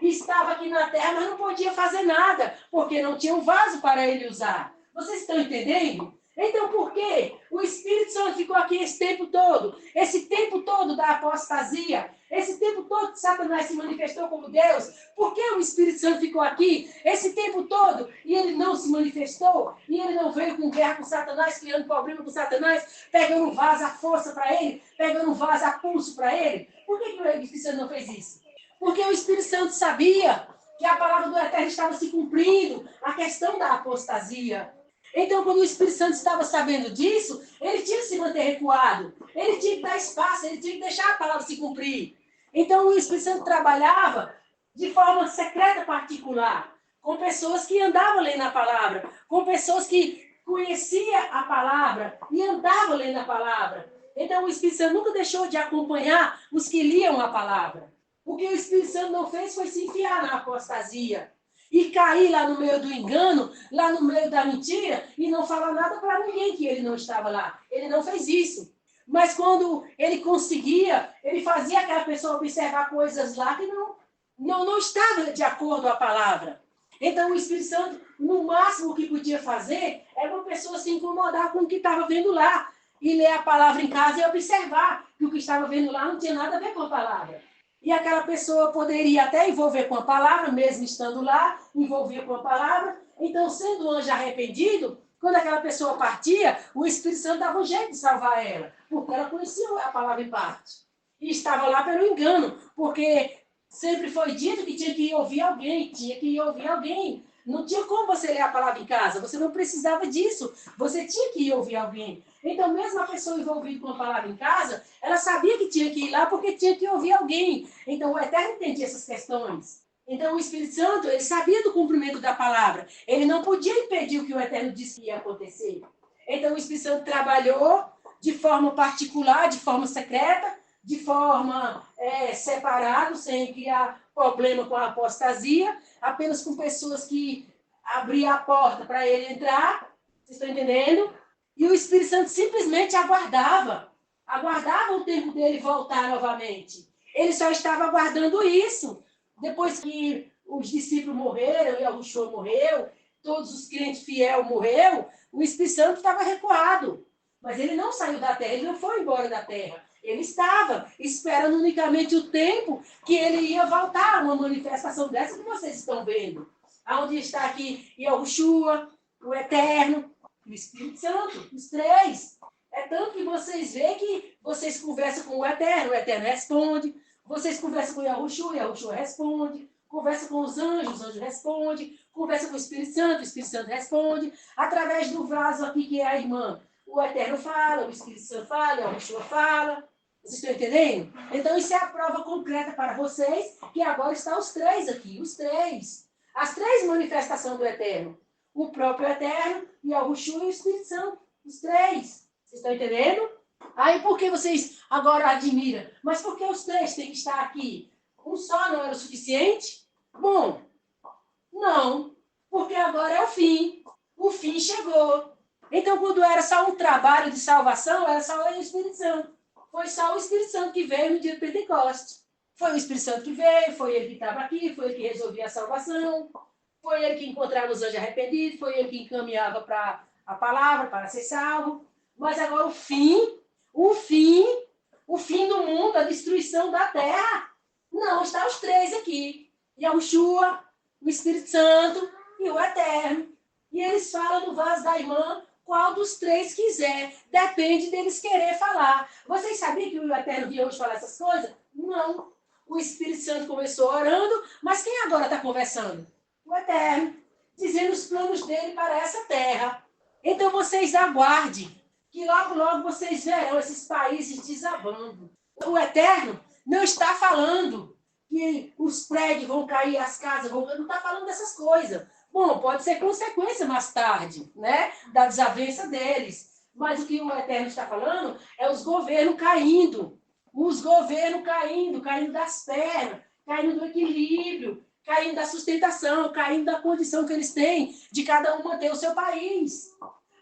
Estava aqui na terra, mas não podia fazer nada, porque não tinha um vaso para ele usar. Vocês estão entendendo? Então, por que o Espírito Santo ficou aqui esse tempo todo? Esse tempo todo da apostasia? Esse tempo todo que Satanás se manifestou como Deus? Por que o Espírito Santo ficou aqui esse tempo todo e ele não se manifestou? E ele não veio com guerra com Satanás, criando problema com Satanás, pegando um vaso à força para ele, pegando um vaso a pulso para ele? Por que o Espírito Santo não fez isso? Porque o Espírito Santo sabia que a palavra do Eterno estava se cumprindo, a questão da apostasia. Então, quando o Espírito Santo estava sabendo disso, ele tinha que se manter recuado, ele tinha que dar espaço, ele tinha que deixar a palavra se cumprir. Então, o Espírito Santo trabalhava de forma secreta particular, com pessoas que andavam lendo a palavra, com pessoas que conheciam a palavra e andavam lendo a palavra. Então, o Espírito Santo nunca deixou de acompanhar os que liam a palavra. O que o Espírito Santo não fez foi se enfiar na apostasia e cair lá no meio do engano, lá no meio da mentira, e não falar nada para ninguém que ele não estava lá. Ele não fez isso. Mas quando ele conseguia, ele fazia aquela pessoa observar coisas lá que não estava de acordo com a palavra. Então o Espírito Santo, no máximo o que podia fazer, era uma pessoa se incomodar com o que estava vendo lá, e ler a palavra em casa e observar que o que estava vendo lá não tinha nada a ver com a palavra. E aquela pessoa poderia até envolver com a palavra, mesmo estando lá, envolver com a palavra. Então, sendo o anjo arrependido, quando aquela pessoa partia, o Espírito Santo dava um jeito de salvar ela, porque ela conhecia a palavra em parte. E estava lá pelo engano, porque sempre foi dito que tinha que ouvir alguém, tinha que ouvir alguém. Não tinha como você ler a palavra em casa, você não precisava disso, você tinha que ir ouvir alguém. Então, mesmo a pessoa envolvida com a palavra em casa, ela sabia que tinha que ir lá porque tinha que ouvir alguém. Então, o Eterno entendia essas questões. Então, o Espírito Santo, ele sabia do cumprimento da palavra. Ele não podia impedir o que o Eterno disse que ia acontecer. Então, o Espírito Santo trabalhou de forma particular, de forma secreta, de forma separada, sem criar problema com a apostasia, apenas com pessoas que abriam a porta para ele entrar, vocês estão entendendo? E o Espírito Santo simplesmente aguardava o tempo dele voltar novamente. Ele só estava aguardando isso. Depois que os discípulos morreram, e Yahushua morreu, todos os crentes fiéis morreram, o Espírito Santo estava recuado. Mas ele não saiu da terra, ele não foi embora da terra. Ele estava esperando unicamente o tempo que ele ia voltar, uma manifestação dessa que vocês estão vendo. Onde está aqui Yahushua, o Eterno, e o Espírito Santo, os três. É tanto que vocês veem que vocês conversam com o Eterno responde. Vocês conversam com Yahushua responde. Conversa com os anjos respondem. Conversa com o Espírito Santo responde. Através do vaso aqui, que é a irmã, o Eterno fala, o Espírito Santo fala, Yahushua fala. Vocês estão entendendo? Então, isso é a prova concreta para vocês, que agora estão os três aqui, os três. As três manifestações do Eterno. O próprio Eterno, Yahushua e o Espírito Santo. Os três. Vocês estão entendendo? Aí por que vocês agora admiram? Mas por que os três têm que estar aqui? Um só não era o suficiente? Bom, não. Porque agora é o fim. O fim chegou. Então, quando era só um trabalho de salvação, era só o Espírito Santo. Foi só o Espírito Santo que veio no dia do Pentecostes. Foi o Espírito Santo que veio, foi ele que estava aqui, foi ele que resolvia a salvação, foi ele que encontrava os anjos arrependidos, foi ele que encaminhava para a palavra, para ser salvo. Mas agora o fim do mundo, a destruição da terra, não, está os três aqui. Yahushua, o Espírito Santo e o Eterno. E eles falam no vaso da irmã qual dos três quiser. Depende deles querer falar. Vocês sabiam que o Eterno via hoje falar essas coisas? Não. O Espírito Santo começou orando, mas quem agora está conversando? O Eterno, dizendo os planos dele para essa terra. Então vocês aguardem, que logo, logo vocês verão esses países desabando. O Eterno não está falando que os prédios vão cair, as casas vão cair, não está falando dessas coisas. Bom, pode ser consequência mais tarde, né, da desavença deles. Mas o que o Eterno está falando é os governos caindo. Os governos caindo das pernas, caindo do equilíbrio, caindo da sustentação, caindo da condição que eles têm de cada um manter o seu país.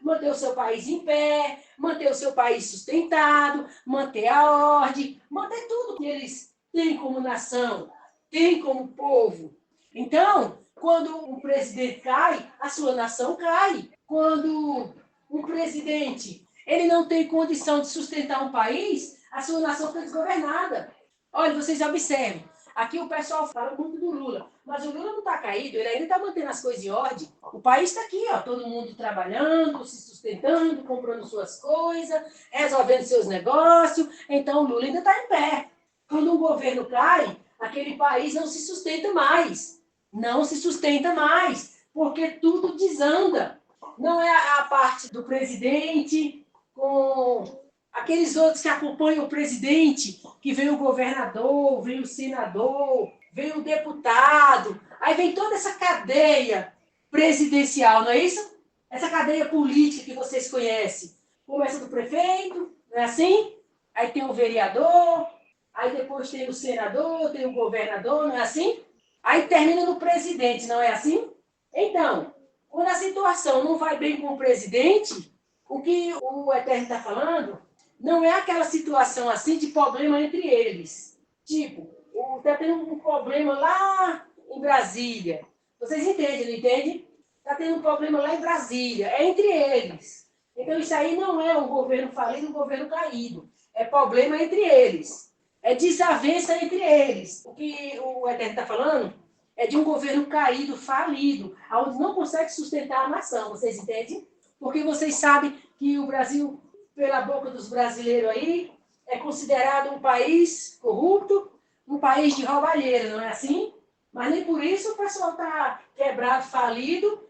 Manter o seu país em pé, manter o seu país sustentado, manter a ordem, manter tudo que eles têm como nação, têm como povo. Então, quando um presidente cai, a sua nação cai. Quando um presidente ele não tem condição de sustentar um país, a sua nação fica desgovernada. Olha, vocês observem. Aqui o pessoal fala muito do Lula, mas o Lula não está caído, ele ainda está mantendo as coisas em ordem. O país está aqui, ó, todo mundo trabalhando, se sustentando, comprando suas coisas, resolvendo seus negócios. Então o Lula ainda está em pé. Quando um governo cai, aquele país não se sustenta mais. Não se sustenta mais, porque tudo desanda. Não é a parte do presidente com aqueles outros que acompanham o presidente, que vem o governador, vem o senador, vem o deputado, aí vem toda essa cadeia presidencial, não é isso? Essa cadeia política que vocês conhecem. Começa do prefeito, não é assim? Aí tem o vereador, aí depois tem o senador, tem o governador, não é assim? Aí termina no presidente, não é assim? Então, quando a situação não vai bem com o presidente, o que o Eterno está falando não é aquela situação assim de problema entre eles. Tipo, está tendo um problema lá em Brasília. Vocês entendem, não entendem? Está tendo um problema lá em Brasília. É entre eles. Então, isso aí não é um governo falido, um governo caído. É problema entre eles. É desavença entre eles. O que o Eterno está falando é de um governo caído, falido, onde não consegue sustentar a nação. Vocês entendem? Porque vocês sabem que o Brasil, pela boca dos brasileiros aí, é considerado um país corrupto, um país de roubalheira, não é assim? Mas nem por isso o pessoal está quebrado, falido,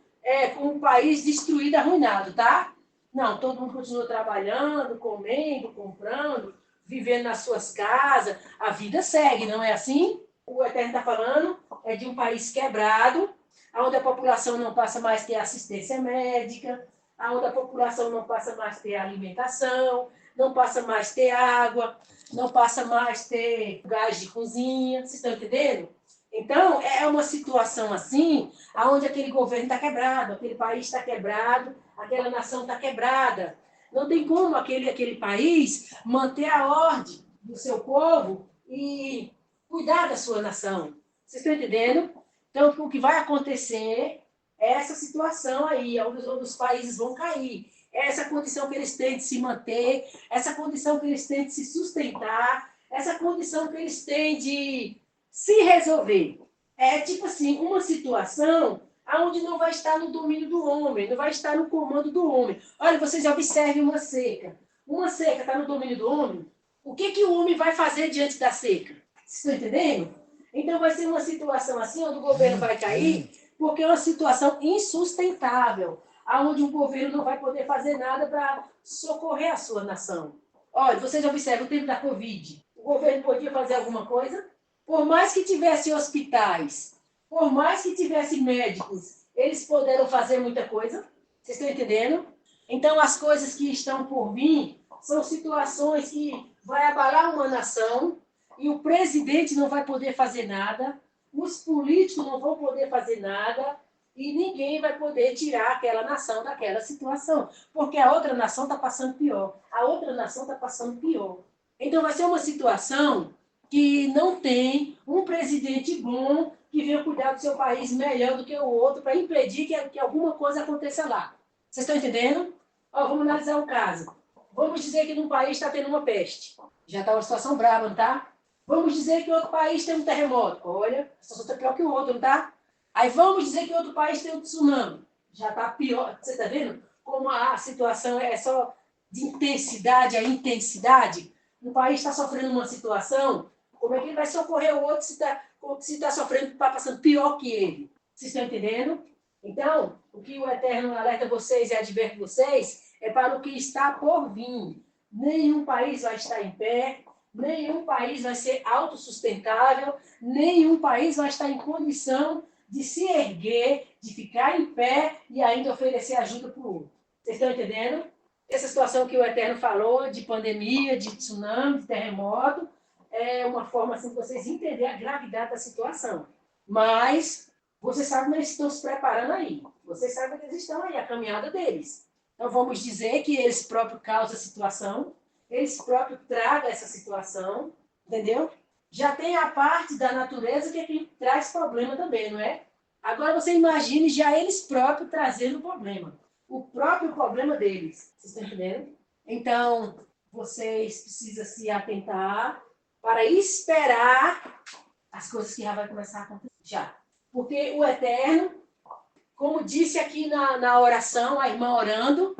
com um país destruído, arruinado, tá? Não, todo mundo continua trabalhando, comendo, comprando, vivendo nas suas casas, a vida segue, não é assim? O Eterno está falando de um país quebrado, onde a população não passa mais a ter assistência médica, onde a população não passa mais a ter alimentação, não passa mais ter água, não passa mais ter gás de cozinha, vocês estão entendendo? Então, é uma situação assim, onde aquele governo está quebrado, aquele país está quebrado, aquela nação está quebrada. Não tem como aquele país manter a ordem do seu povo e cuidar da sua nação. Vocês estão entendendo? Então, o que vai acontecer é essa situação aí, onde os países vão cair. É essa condição que eles têm de se manter, essa condição que eles têm de se sustentar, essa condição que eles têm de se resolver. É tipo assim, uma situação onde não vai estar no domínio do homem, não vai estar no comando do homem. Olha, vocês observem uma seca. Uma seca está no domínio do homem? O que o homem vai fazer diante da seca? Vocês estão entendendo? Então vai ser uma situação assim, onde o governo vai cair, porque é uma situação insustentável, onde o governo não vai poder fazer nada para socorrer a sua nação. Olha, vocês observam o tempo da Covid. O governo podia fazer alguma coisa? Por mais que tivesse hospitais, por mais que tivesse médicos, eles puderam fazer muita coisa. Vocês estão entendendo? Então, as coisas que estão por vir são situações que vai abalar uma nação e o presidente não vai poder fazer nada, os políticos não vão poder fazer nada e ninguém vai poder tirar aquela nação daquela situação, porque a outra nação está passando pior, a outra nação está passando pior. Então, vai ser uma situação que não tem um presidente bom que venha cuidar do seu país melhor do que o outro para impedir que alguma coisa aconteça lá. Vocês estão entendendo? Ó, vamos analisar um caso. Vamos dizer que num país está tendo uma peste. Já está uma situação brava, não está? Vamos dizer que outro país tem um terremoto. Olha, a situação está pior que o outro, não está? Aí vamos dizer que outro país tem um tsunami. Já está pior. Você está vendo como a situação é só de intensidade a intensidade? Um país está sofrendo uma situação, como é que ele vai socorrer o outro se está sofrendo, está passando pior que ele? Vocês estão entendendo? Então, o que o Eterno alerta vocês e adverte vocês é para o que está por vir. Nenhum país vai estar em pé, nenhum país vai ser autossustentável, nenhum país vai estar em condição de se erguer, de ficar em pé e ainda oferecer ajuda para o outro. Vocês estão entendendo? Essa situação que o Eterno falou, de pandemia, de tsunami, de terremoto, é uma forma assim de vocês entenderem a gravidade da situação. Mas vocês sabem que eles estão se preparando aí. Vocês sabem que eles estão aí, a caminhada deles. Então vamos dizer que eles próprios causam a situação, eles próprios tragam essa situação, entendeu? Já tem a parte da natureza que é quem traz problema também, não é? Agora você imagine já eles próprios trazendo o problema. O próprio problema deles. Vocês estão entendendo? Então, vocês precisam se atentar para esperar as coisas que já vai começar a acontecer. Já. Porque o Eterno, como disse aqui na oração, a irmã orando,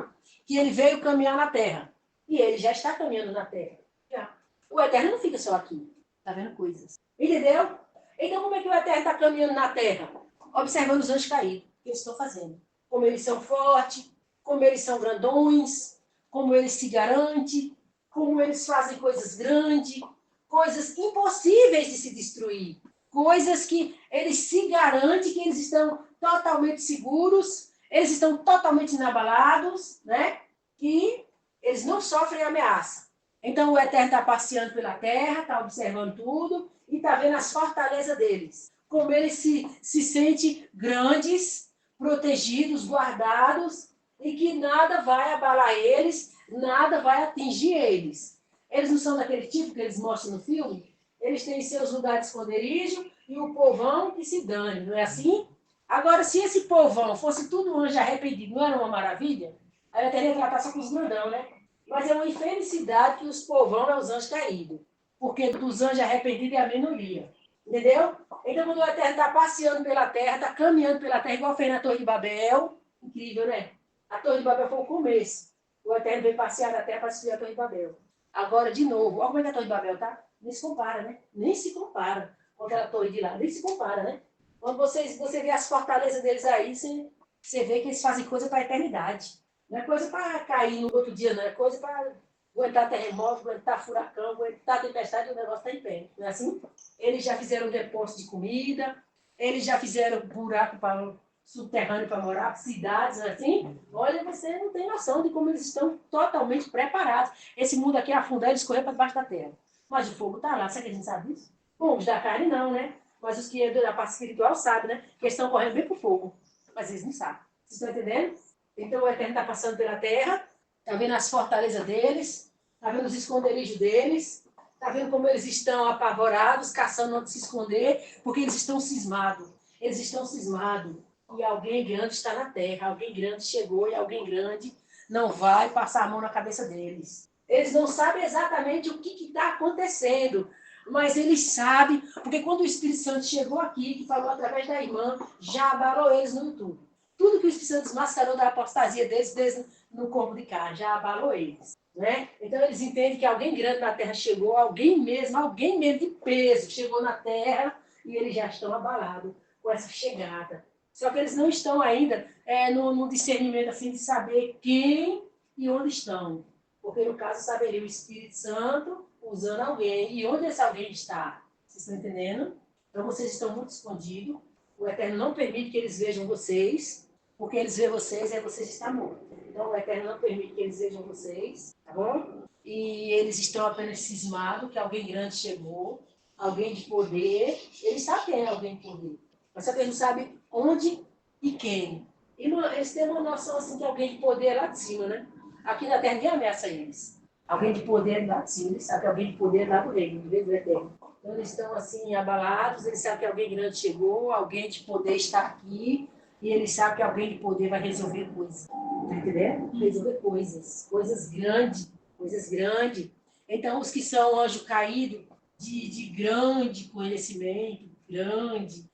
que ele veio caminhar na terra. E ele já está caminhando na terra. Já. O Eterno não fica só aqui. Está vendo coisas. Entendeu? Então, como é que o Eterno está caminhando na terra? Observando os anjos caídos. O que eles estão fazendo. Como eles são fortes, como eles são grandões, como eles se garantem, como eles fazem coisas grandes, coisas impossíveis de se destruir, coisas que eles se garantem que eles estão totalmente seguros, eles estão totalmente inabalados, né? Que eles não sofrem ameaça. Então o Eterno está passeando pela terra, está observando tudo e está vendo as fortalezas deles, como eles se sentem grandes, protegidos, guardados, e que nada vai abalar eles, nada vai atingir eles. Eles não são daquele tipo que eles mostram no filme? Eles têm seus lugares de esconderijo e o povão que se dane, não é assim? Agora, se esse povão fosse tudo anjo arrependido, não era uma maravilha? Aí eu teria que tratar só com os grandão, né? Mas é uma infelicidade que os povão é os anjos caídos. Porque dos anjos arrependidos é a minoria. Entendeu? Então, quando o Eterno está passeando pela terra, está caminhando pela terra, igual fez na Torre de Babel. Incrível, né? A Torre de Babel foi o começo. O Eterno veio passear na terra para destruir a Torre de Babel. Agora, de novo, olha como é que a Torre de Babel tá? Nem se compara, né? Nem se compara com aquela torre de lá. Nem se compara, né? Quando você vê as fortalezas deles aí, você vê que eles fazem coisa para a eternidade. Não é coisa para cair no outro dia, não. É coisa para aguentar terremoto, aguentar furacão, aguentar tempestade, o negócio está em pé. Não é assim? Eles já fizeram depósito de comida, eles já fizeram buraco para subterrâneo para morar, cidades, assim, olha, você não tem noção de como eles estão totalmente preparados. Esse mundo aqui afundar, eles correr para debaixo da terra. Mas o fogo está lá, será que a gente sabe disso? Bom, os da carne não, né? Mas os que é da parte espiritual sabem, né? Que eles estão correndo bem para o fogo. Mas eles não sabem. Vocês estão entendendo? Então o Eterno está passando pela terra, está vendo as fortalezas deles, está vendo os esconderijos deles, está vendo como eles estão apavorados, caçando onde se esconder, porque eles estão cismados. Eles estão cismados. E alguém grande está na terra, alguém grande chegou e alguém grande não vai passar a mão na cabeça deles. Eles não sabem exatamente o que está acontecendo, mas eles sabem, porque quando o Espírito Santo chegou aqui, que falou através da irmã, já abalou eles no YouTube. Tudo que o Espírito Santo desmascarou da apostasia deles no corpo de carne, já abalou eles. Né? Então eles entendem que alguém grande na terra chegou, alguém mesmo de peso chegou na terra e eles já estão abalados com essa chegada. Só que eles não estão ainda no discernimento assim, de saber quem e onde estão. Porque, no caso, saberia o Espírito Santo usando alguém. E onde esse alguém está? Vocês estão entendendo? Então, vocês estão muito escondidos. O Eterno não permite que eles vejam vocês. Porque eles veem vocês e vocês estão mortos. Então, o Eterno não permite que eles vejam vocês. Tá bom? E eles estão apenas cismados que alguém grande chegou. Alguém de poder. Eles sabem quem é alguém de poder. Mas só que eles não sabem onde e quem. E eles têm uma noção assim que alguém de poder é lá de cima, né? Aqui na Terra ninguém ameaça eles. Alguém de poder é lá de cima, eles sabem que alguém de poder é lá do reino, do Eterno. Então eles estão assim abalados, eles sabem que alguém grande chegou, alguém de poder está aqui, e eles sabem que alguém de poder vai resolver coisas. Tá entendendo? Resolver coisas grandes, coisas grandes. Então os que são anjo caído, de grande conhecimento, grande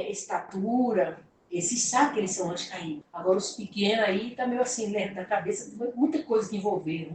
estatura, esses sabem que eles são anjos caídos. Agora os pequenos aí tá meio assim, né, da cabeça, muita coisa que envolveram,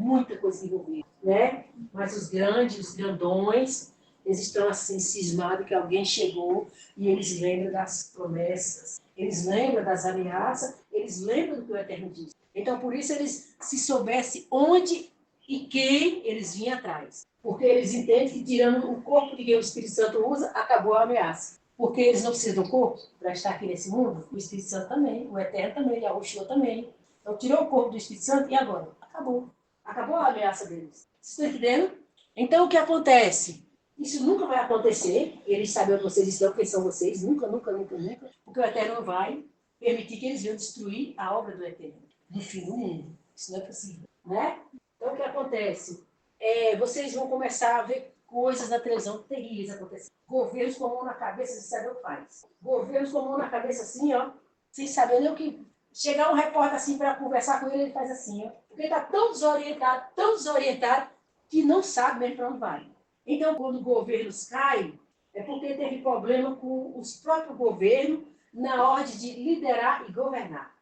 né? Mas os grandes, os grandões, eles estão assim cismados que alguém chegou e eles lembram das promessas, eles lembram das ameaças, eles lembram do que o Eterno disse. Então por isso eles, se soubessem onde e quem eles vinham atrás. Porque eles entendem que tirando o corpo de quem o Espírito Santo usa, acabou a ameaça. Porque eles não precisam do corpo para estar aqui nesse mundo. O Espírito Santo também, o Eterno também, Yahushua também. Então tirou o corpo do Espírito Santo e agora? Acabou. Acabou a ameaça deles. Vocês estão entendendo? Então o que acontece? Isso nunca vai acontecer. Eles sabem onde vocês estão, quem são vocês. Nunca. Porque o Eterno não vai permitir que eles venham destruir a obra do Eterno. No fim do mundo. Isso não é possível. Né? Então o que acontece? Vocês vão começar a ver coisas na televisão terríveis acontecendo. Governos com a mão na cabeça sem saber o que faz. Governos com a mão na cabeça assim, ó, sem saber nem o que... Chegar um repórter assim para conversar com ele, ele faz assim, ó. Porque ele está tão desorientado, que não sabe mesmo para onde vai. Então, quando governos caem, é porque teve problema com os próprios governos na ordem de liderar e governar.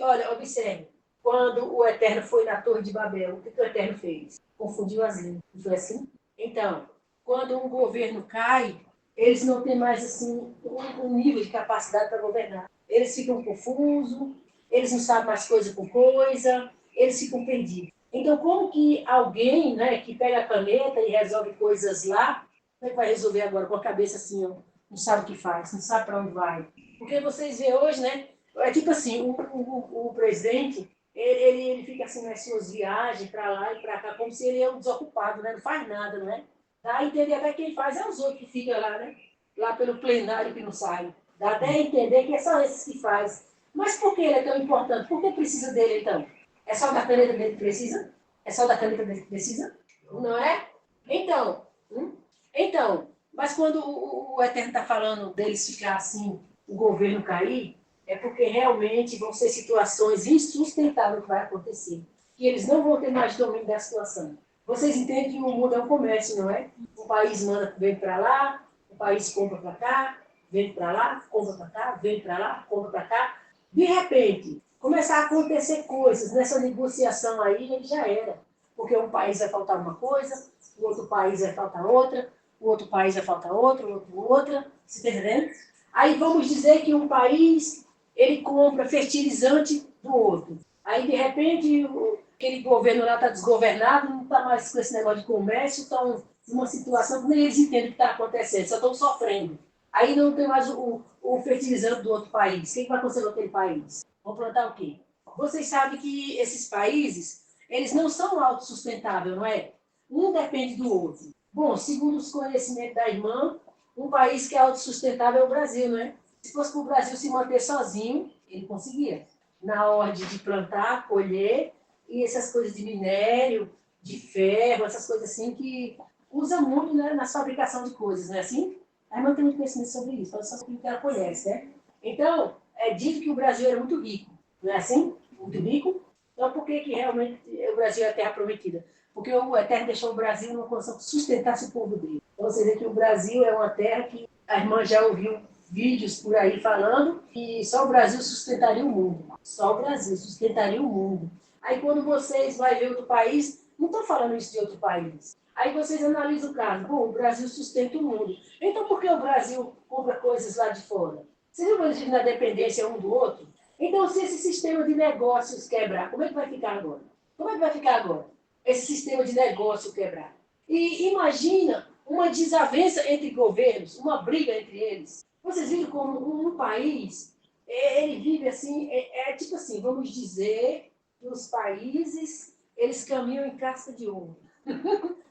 Olha, observe, quando o Eterno foi na Torre de Babel, o que o Eterno fez? Confundiu as línguas. Não foi assim? Então, quando um governo cai, eles não têm mais assim, um nível de capacidade para governar. Eles ficam confusos, eles não sabem mais coisa com coisa, eles ficam perdidos. Então, como que alguém, né, que pega a caneta e resolve coisas lá, como é que vai resolver agora com a cabeça assim, ó, não sabe o que faz, não sabe para onde vai? Porque vocês veem hoje, né, é tipo assim, o presidente, ele fica assim nas suas viagens para lá e para cá, como se ele é um desocupado, né, não faz nada, não é? Dá a entender até quem faz é os outros que ficam lá, né? Lá pelo plenário que não sai. Dá até a entender que é só esses que faz. Mas por que ele é tão importante? Por que precisa dele, então? É só da caneta dele que precisa? É só da caneta dele que precisa? Não é? Então, mas quando o Eterno está falando deles ficar assim, o governo cair, é porque realmente vão ser situações insustentáveis que vai acontecer. Que eles não vão ter mais domínio da situação. Vocês entendem que o mundo é um comércio, não é? O país manda, vem para lá, o país compra para cá, vem para lá, compra para cá, vem para lá, compra para cá. De repente, começar a acontecer coisas nessa negociação aí, ele já era. Porque um país vai faltar uma coisa, o outro país vai faltar outra, o outro país vai faltar outra, o outro outra. Você está entendendo? Aí vamos dizer que um país, ele compra fertilizante do outro. Aí, de repente, aquele governo lá está desgovernado, não está mais com esse negócio de comércio, estão numa situação que nem eles entendem o que está acontecendo, só estão sofrendo. Aí não tem mais o fertilizante do outro país. O que vai acontecer com aquele país? Vão plantar o quê? Vocês sabem que esses países, eles não são autossustentáveis, não é? Um depende do outro. Bom, segundo os conhecimentos da irmã, um país que é autossustentável é o Brasil, não é? Se fosse para o Brasil se manter sozinho, ele conseguia. Na ordem de plantar, colher, e essas coisas de minério, de ferro, essas coisas assim que usa muito, né, na fabricação de coisas, não é assim? A irmã tem muito conhecimento sobre isso, fala só sobre o que ela conhece, né? Então, é dito que o Brasil era muito rico, não é assim? Muito rico. Então, por que realmente o Brasil é a terra prometida? Porque o Eterno deixou o Brasil numa condição que sustentasse o povo dele. Então, você vê que o Brasil é uma terra que a irmã já ouviu vídeos por aí falando que só o Brasil sustentaria o mundo. Só o Brasil sustentaria o mundo. Aí, quando vocês vão ver outro país, não estou falando isso de outro país. Aí vocês analisam o caso. Bom, o Brasil sustenta o mundo. Então, por que o Brasil compra coisas lá de fora? Vocês não vão na dependência um do outro? Então, se esse sistema de negócios quebrar, como é que vai ficar agora? Como é que vai ficar agora? Esse sistema de negócio quebrar. E imagina uma desavença entre governos, uma briga entre eles. Vocês viram como um país, ele vive assim, tipo assim, vamos dizer que os países, eles caminham em casca de ovo.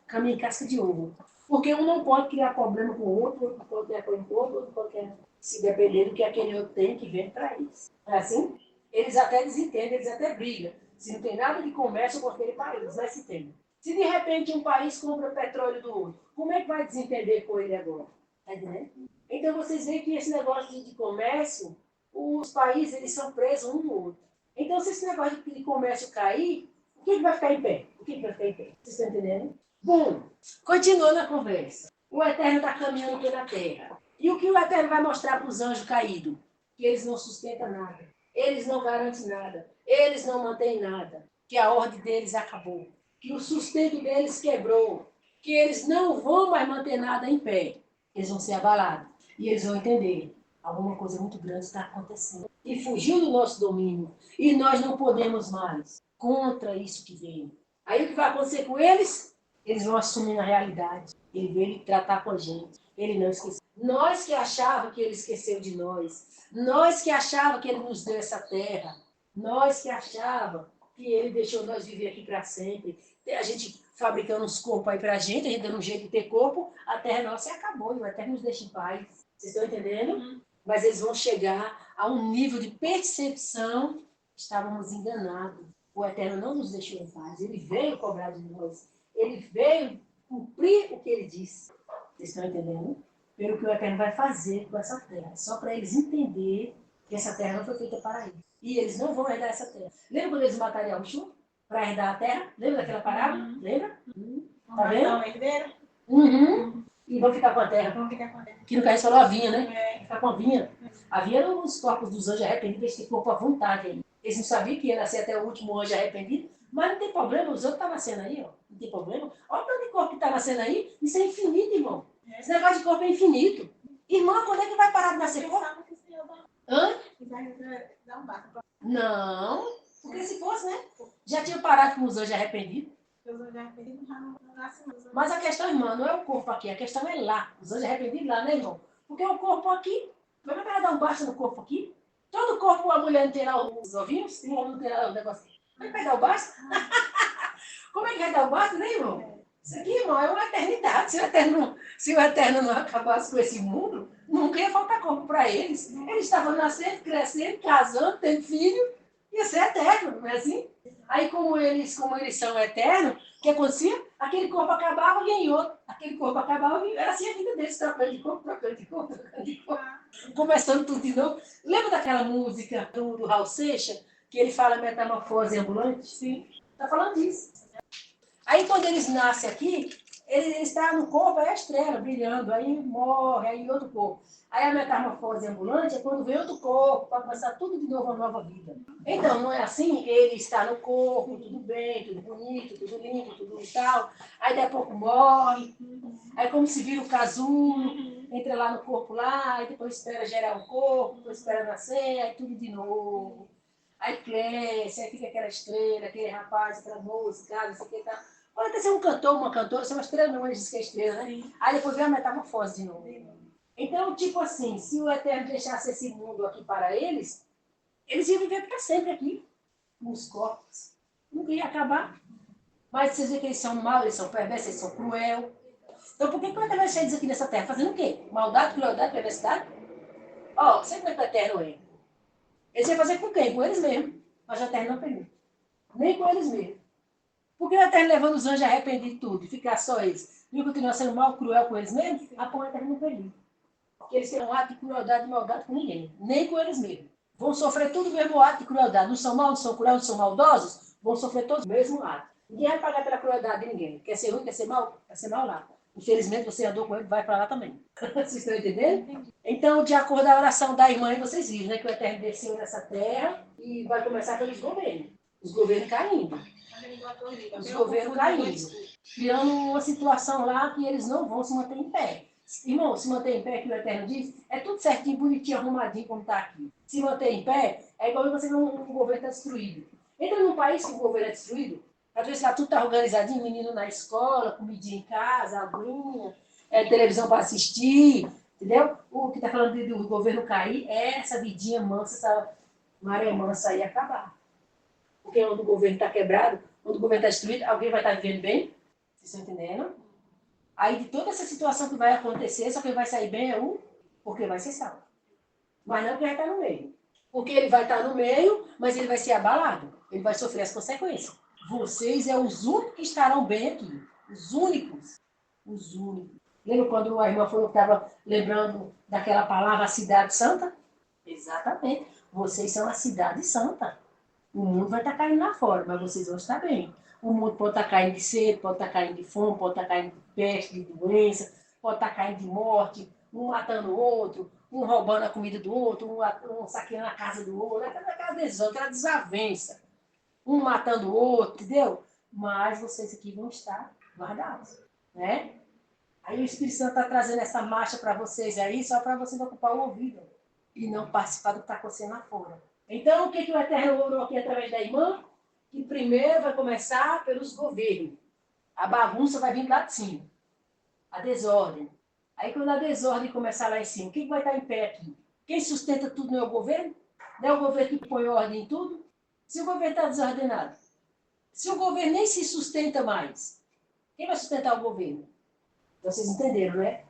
Caminham em casca de ovo. Porque um não pode criar problema com o outro não pode criar problema com o outro pode criar, se depender do que aquele outro tem que vem para eles. Não é assim? Eles até desentendem, eles até brigam. Se não tem nada de comércio com aquele país, vai se entender. Se de repente um país compra petróleo do outro, como é que vai desentender com ele agora? Tá entendendo? Então vocês veem que esse negócio de comércio, os países eles são presos um no outro. Então se esse negócio de comércio cair, o que vai ficar em pé? O que vai ficar em pé? Vocês estão entendendo? Bom, continuando a conversa. O Eterno está caminhando pela terra. E o que o Eterno vai mostrar para os anjos caídos? Que eles não sustentam nada. Eles não garantem nada. Eles não mantêm nada. Que a ordem deles acabou. Que o sustento deles quebrou. Que eles não vão mais manter nada em pé. Eles vão ser abalados. E eles vão entender. Alguma coisa muito grande está acontecendo. E fugiu do nosso domínio. E nós não podemos mais contra isso que veio. Aí o que vai acontecer com eles? Eles vão assumir a realidade. Ele veio tratar com a gente. Ele não esqueceu. Nós que achávamos que ele esqueceu de nós. Nós que achávamos que ele nos deu essa terra. Nós que achávamos que ele deixou nós viver aqui para sempre. A gente fabricando uns corpos aí para a gente dando um jeito de ter corpo, a terra nossa e acabou. E o Eterno nos deixa em paz. Vocês estão entendendo? Mas eles vão chegar a um nível de percepção que estávamos enganados. O Eterno não nos deixou em paz. Ele veio cobrar de nós. Ele veio cumprir o que ele disse. Vocês estão entendendo? Pelo que o Eterno vai fazer com essa terra. Só para eles entenderem que essa terra não foi feita para eles. E eles não vão herdar essa terra. Lembra quando eles mataram Yahushua para herdar a terra? Lembra daquela parábola? Lembra? Tá vendo? E vão ficar com a terra. Que no caso falou a vinha, né? Ficar com a vinha. A vinha eram os corpos dos anjos arrependidos, eles têm corpo à vontade aí. Eles não sabiam que ia nascer até o último anjo arrependido, mas não tem problema, os outros estão nascendo aí, ó. Não tem problema. Olha o tanto de corpo que está nascendo aí, isso é infinito, irmão. Esse negócio de corpo é infinito. Irmã, quando é que vai parar de nascer corpo? Hã? Não, porque se fosse, né? Já tinha parado com os anjos arrependidos. Mas a questão, irmã, não é o corpo aqui, a questão é lá. Os anjos arrependidos lá, né, irmão? Porque o corpo aqui, como é que ela dar um basta no corpo aqui? Todo corpo, a mulher não terá os ovinhos, o homem não terá o negócio. Como é que vai dar o basta? Como é que vai dar o basta, né, irmão? Isso aqui, irmão, é uma eternidade. Se o Eterno não acabasse com esse mundo, nunca ia faltar corpo para eles. Eles estavam nascendo, crescendo, casando, tendo filho, ia ser eterno, não é assim? Aí, como eles são eternos, o que acontecia? Aquele corpo acabava, vinha em outro. Aquele corpo acabava, vinha. Era assim a vida deles, trocando de corpo, trocando de corpo, trocando de corpo. Começando tudo de novo. Lembra daquela música do Raul Seixas, que ele fala metamorfose ambulante? Sim. Está falando disso. Aí, quando eles nascem aqui, ele está no corpo, aí a estrela brilhando, aí morre, aí outro corpo. Aí a metamorfose ambulante é quando vem outro corpo, para começar tudo de novo, uma nova vida. Então, não é assim? Ele está no corpo, tudo bem, tudo bonito, tudo limpo, tudo tal. Aí, daqui a pouco morre. Aí, como se vira o casulo, entra lá no corpo lá, aí depois espera gerar um corpo, depois espera nascer, aí tudo de novo. Aí cresce, aí fica aquela estrela, aquele rapaz, aquela moça, não sei o que tal. Pode até ser um cantor, uma cantora, ser uma estrela, não, eles dizem que é estrela, né? Sim. Aí depois vem a metamorfose de novo. Então, tipo assim, se o Eterno deixasse esse mundo aqui para eles, eles iam viver para sempre aqui, nos corpos. Nunca ia acabar. Mas vocês veem que eles são maus, eles são perversos, eles são cruel. Então, por que o Eterno deixa eles aqui nessa terra? Fazendo o quê? Maldade, crueldade, perversidade? Ó, você como é que o Eterno é? Eles iam fazer com quem? Com eles mesmos. Mas o Eterno não permite. Nem com eles mesmos. Porque o Eterno levando os anjos a arrepender de tudo e ficar só eles. E continuar sendo mal, cruel com eles mesmos, a pão o Eterno não permite. Porque eles têm um ato de crueldade e maldade com ninguém. Nem com eles mesmos. Vão sofrer tudo o mesmo ato de crueldade. Não são maus, não são cruéis, não são maldosos. Vão sofrer todos o mesmo ato. Ninguém vai pagar pela crueldade de ninguém. Quer ser ruim, quer ser mal? Quer ser mal lá. Infelizmente, você andou com ele, vai para lá também. Vocês estão entendendo? Então, de acordo com a oração da irmã, vocês viram, né? Que o Eterno desceu nessa terra e vai começar pelos governos. Os governos caindo. Os governos caindo. Criando uma situação lá que eles não vão se manter em pé. Irmão, se manter em pé, que o Eterno diz, é tudo certinho, bonitinho, arrumadinho, como está aqui. Se manter em pé, é igual você ver um governo está destruído. Entra num país que o governo é destruído, às vezes lá tudo está organizadinho, menino na escola, comidinha em casa, aguinha, televisão para assistir, entendeu? O que está falando do governo cair é essa vidinha mansa, essa maré mansa aí acabar. Porque onde o governo está quebrado, onde o governo está destruído, alguém vai estar vivendo bem? Vocês estão entendendo? Aí de toda essa situação que vai acontecer, só quem vai sair bem é um, porque vai ser salvo. Mas não quem vai estar no meio. Porque ele vai estar no meio, mas ele vai ser abalado. Ele vai sofrer as consequências. Vocês é os únicos que estarão bem aqui. Os únicos. Os únicos. Lembra quando a irmã falou que estava lembrando daquela palavra, a cidade santa? Exatamente. Vocês são a cidade santa. O mundo vai estar caindo lá fora, mas vocês vão estar bem. O mundo pode estar caindo de sede, pode estar caindo de fome, pode estar caindo de peste, de doença, pode estar caindo de morte, um matando o outro, um roubando a comida do outro, um saqueando a casa do outro, aquela casa desordem, aquela desavença. Um matando o outro, entendeu? Mas vocês aqui vão estar guardados, né? Aí o Espírito Santo está trazendo essa marcha para vocês aí, só para vocês ocupar o ouvido e não participar do que está acontecendo lá fora. Então, o que o Eterno orou aqui através da irmã? Que primeiro vai começar pelos governos. A bagunça vai vir lá de cima. A desordem. Aí, quando a desordem começar lá em cima, quem vai estar em pé aqui? Quem sustenta tudo não é o governo? Não é o governo que põe ordem em tudo? Se o governo está desordenado, se o governo nem se sustenta mais, quem vai sustentar o governo? Vocês entenderam, né?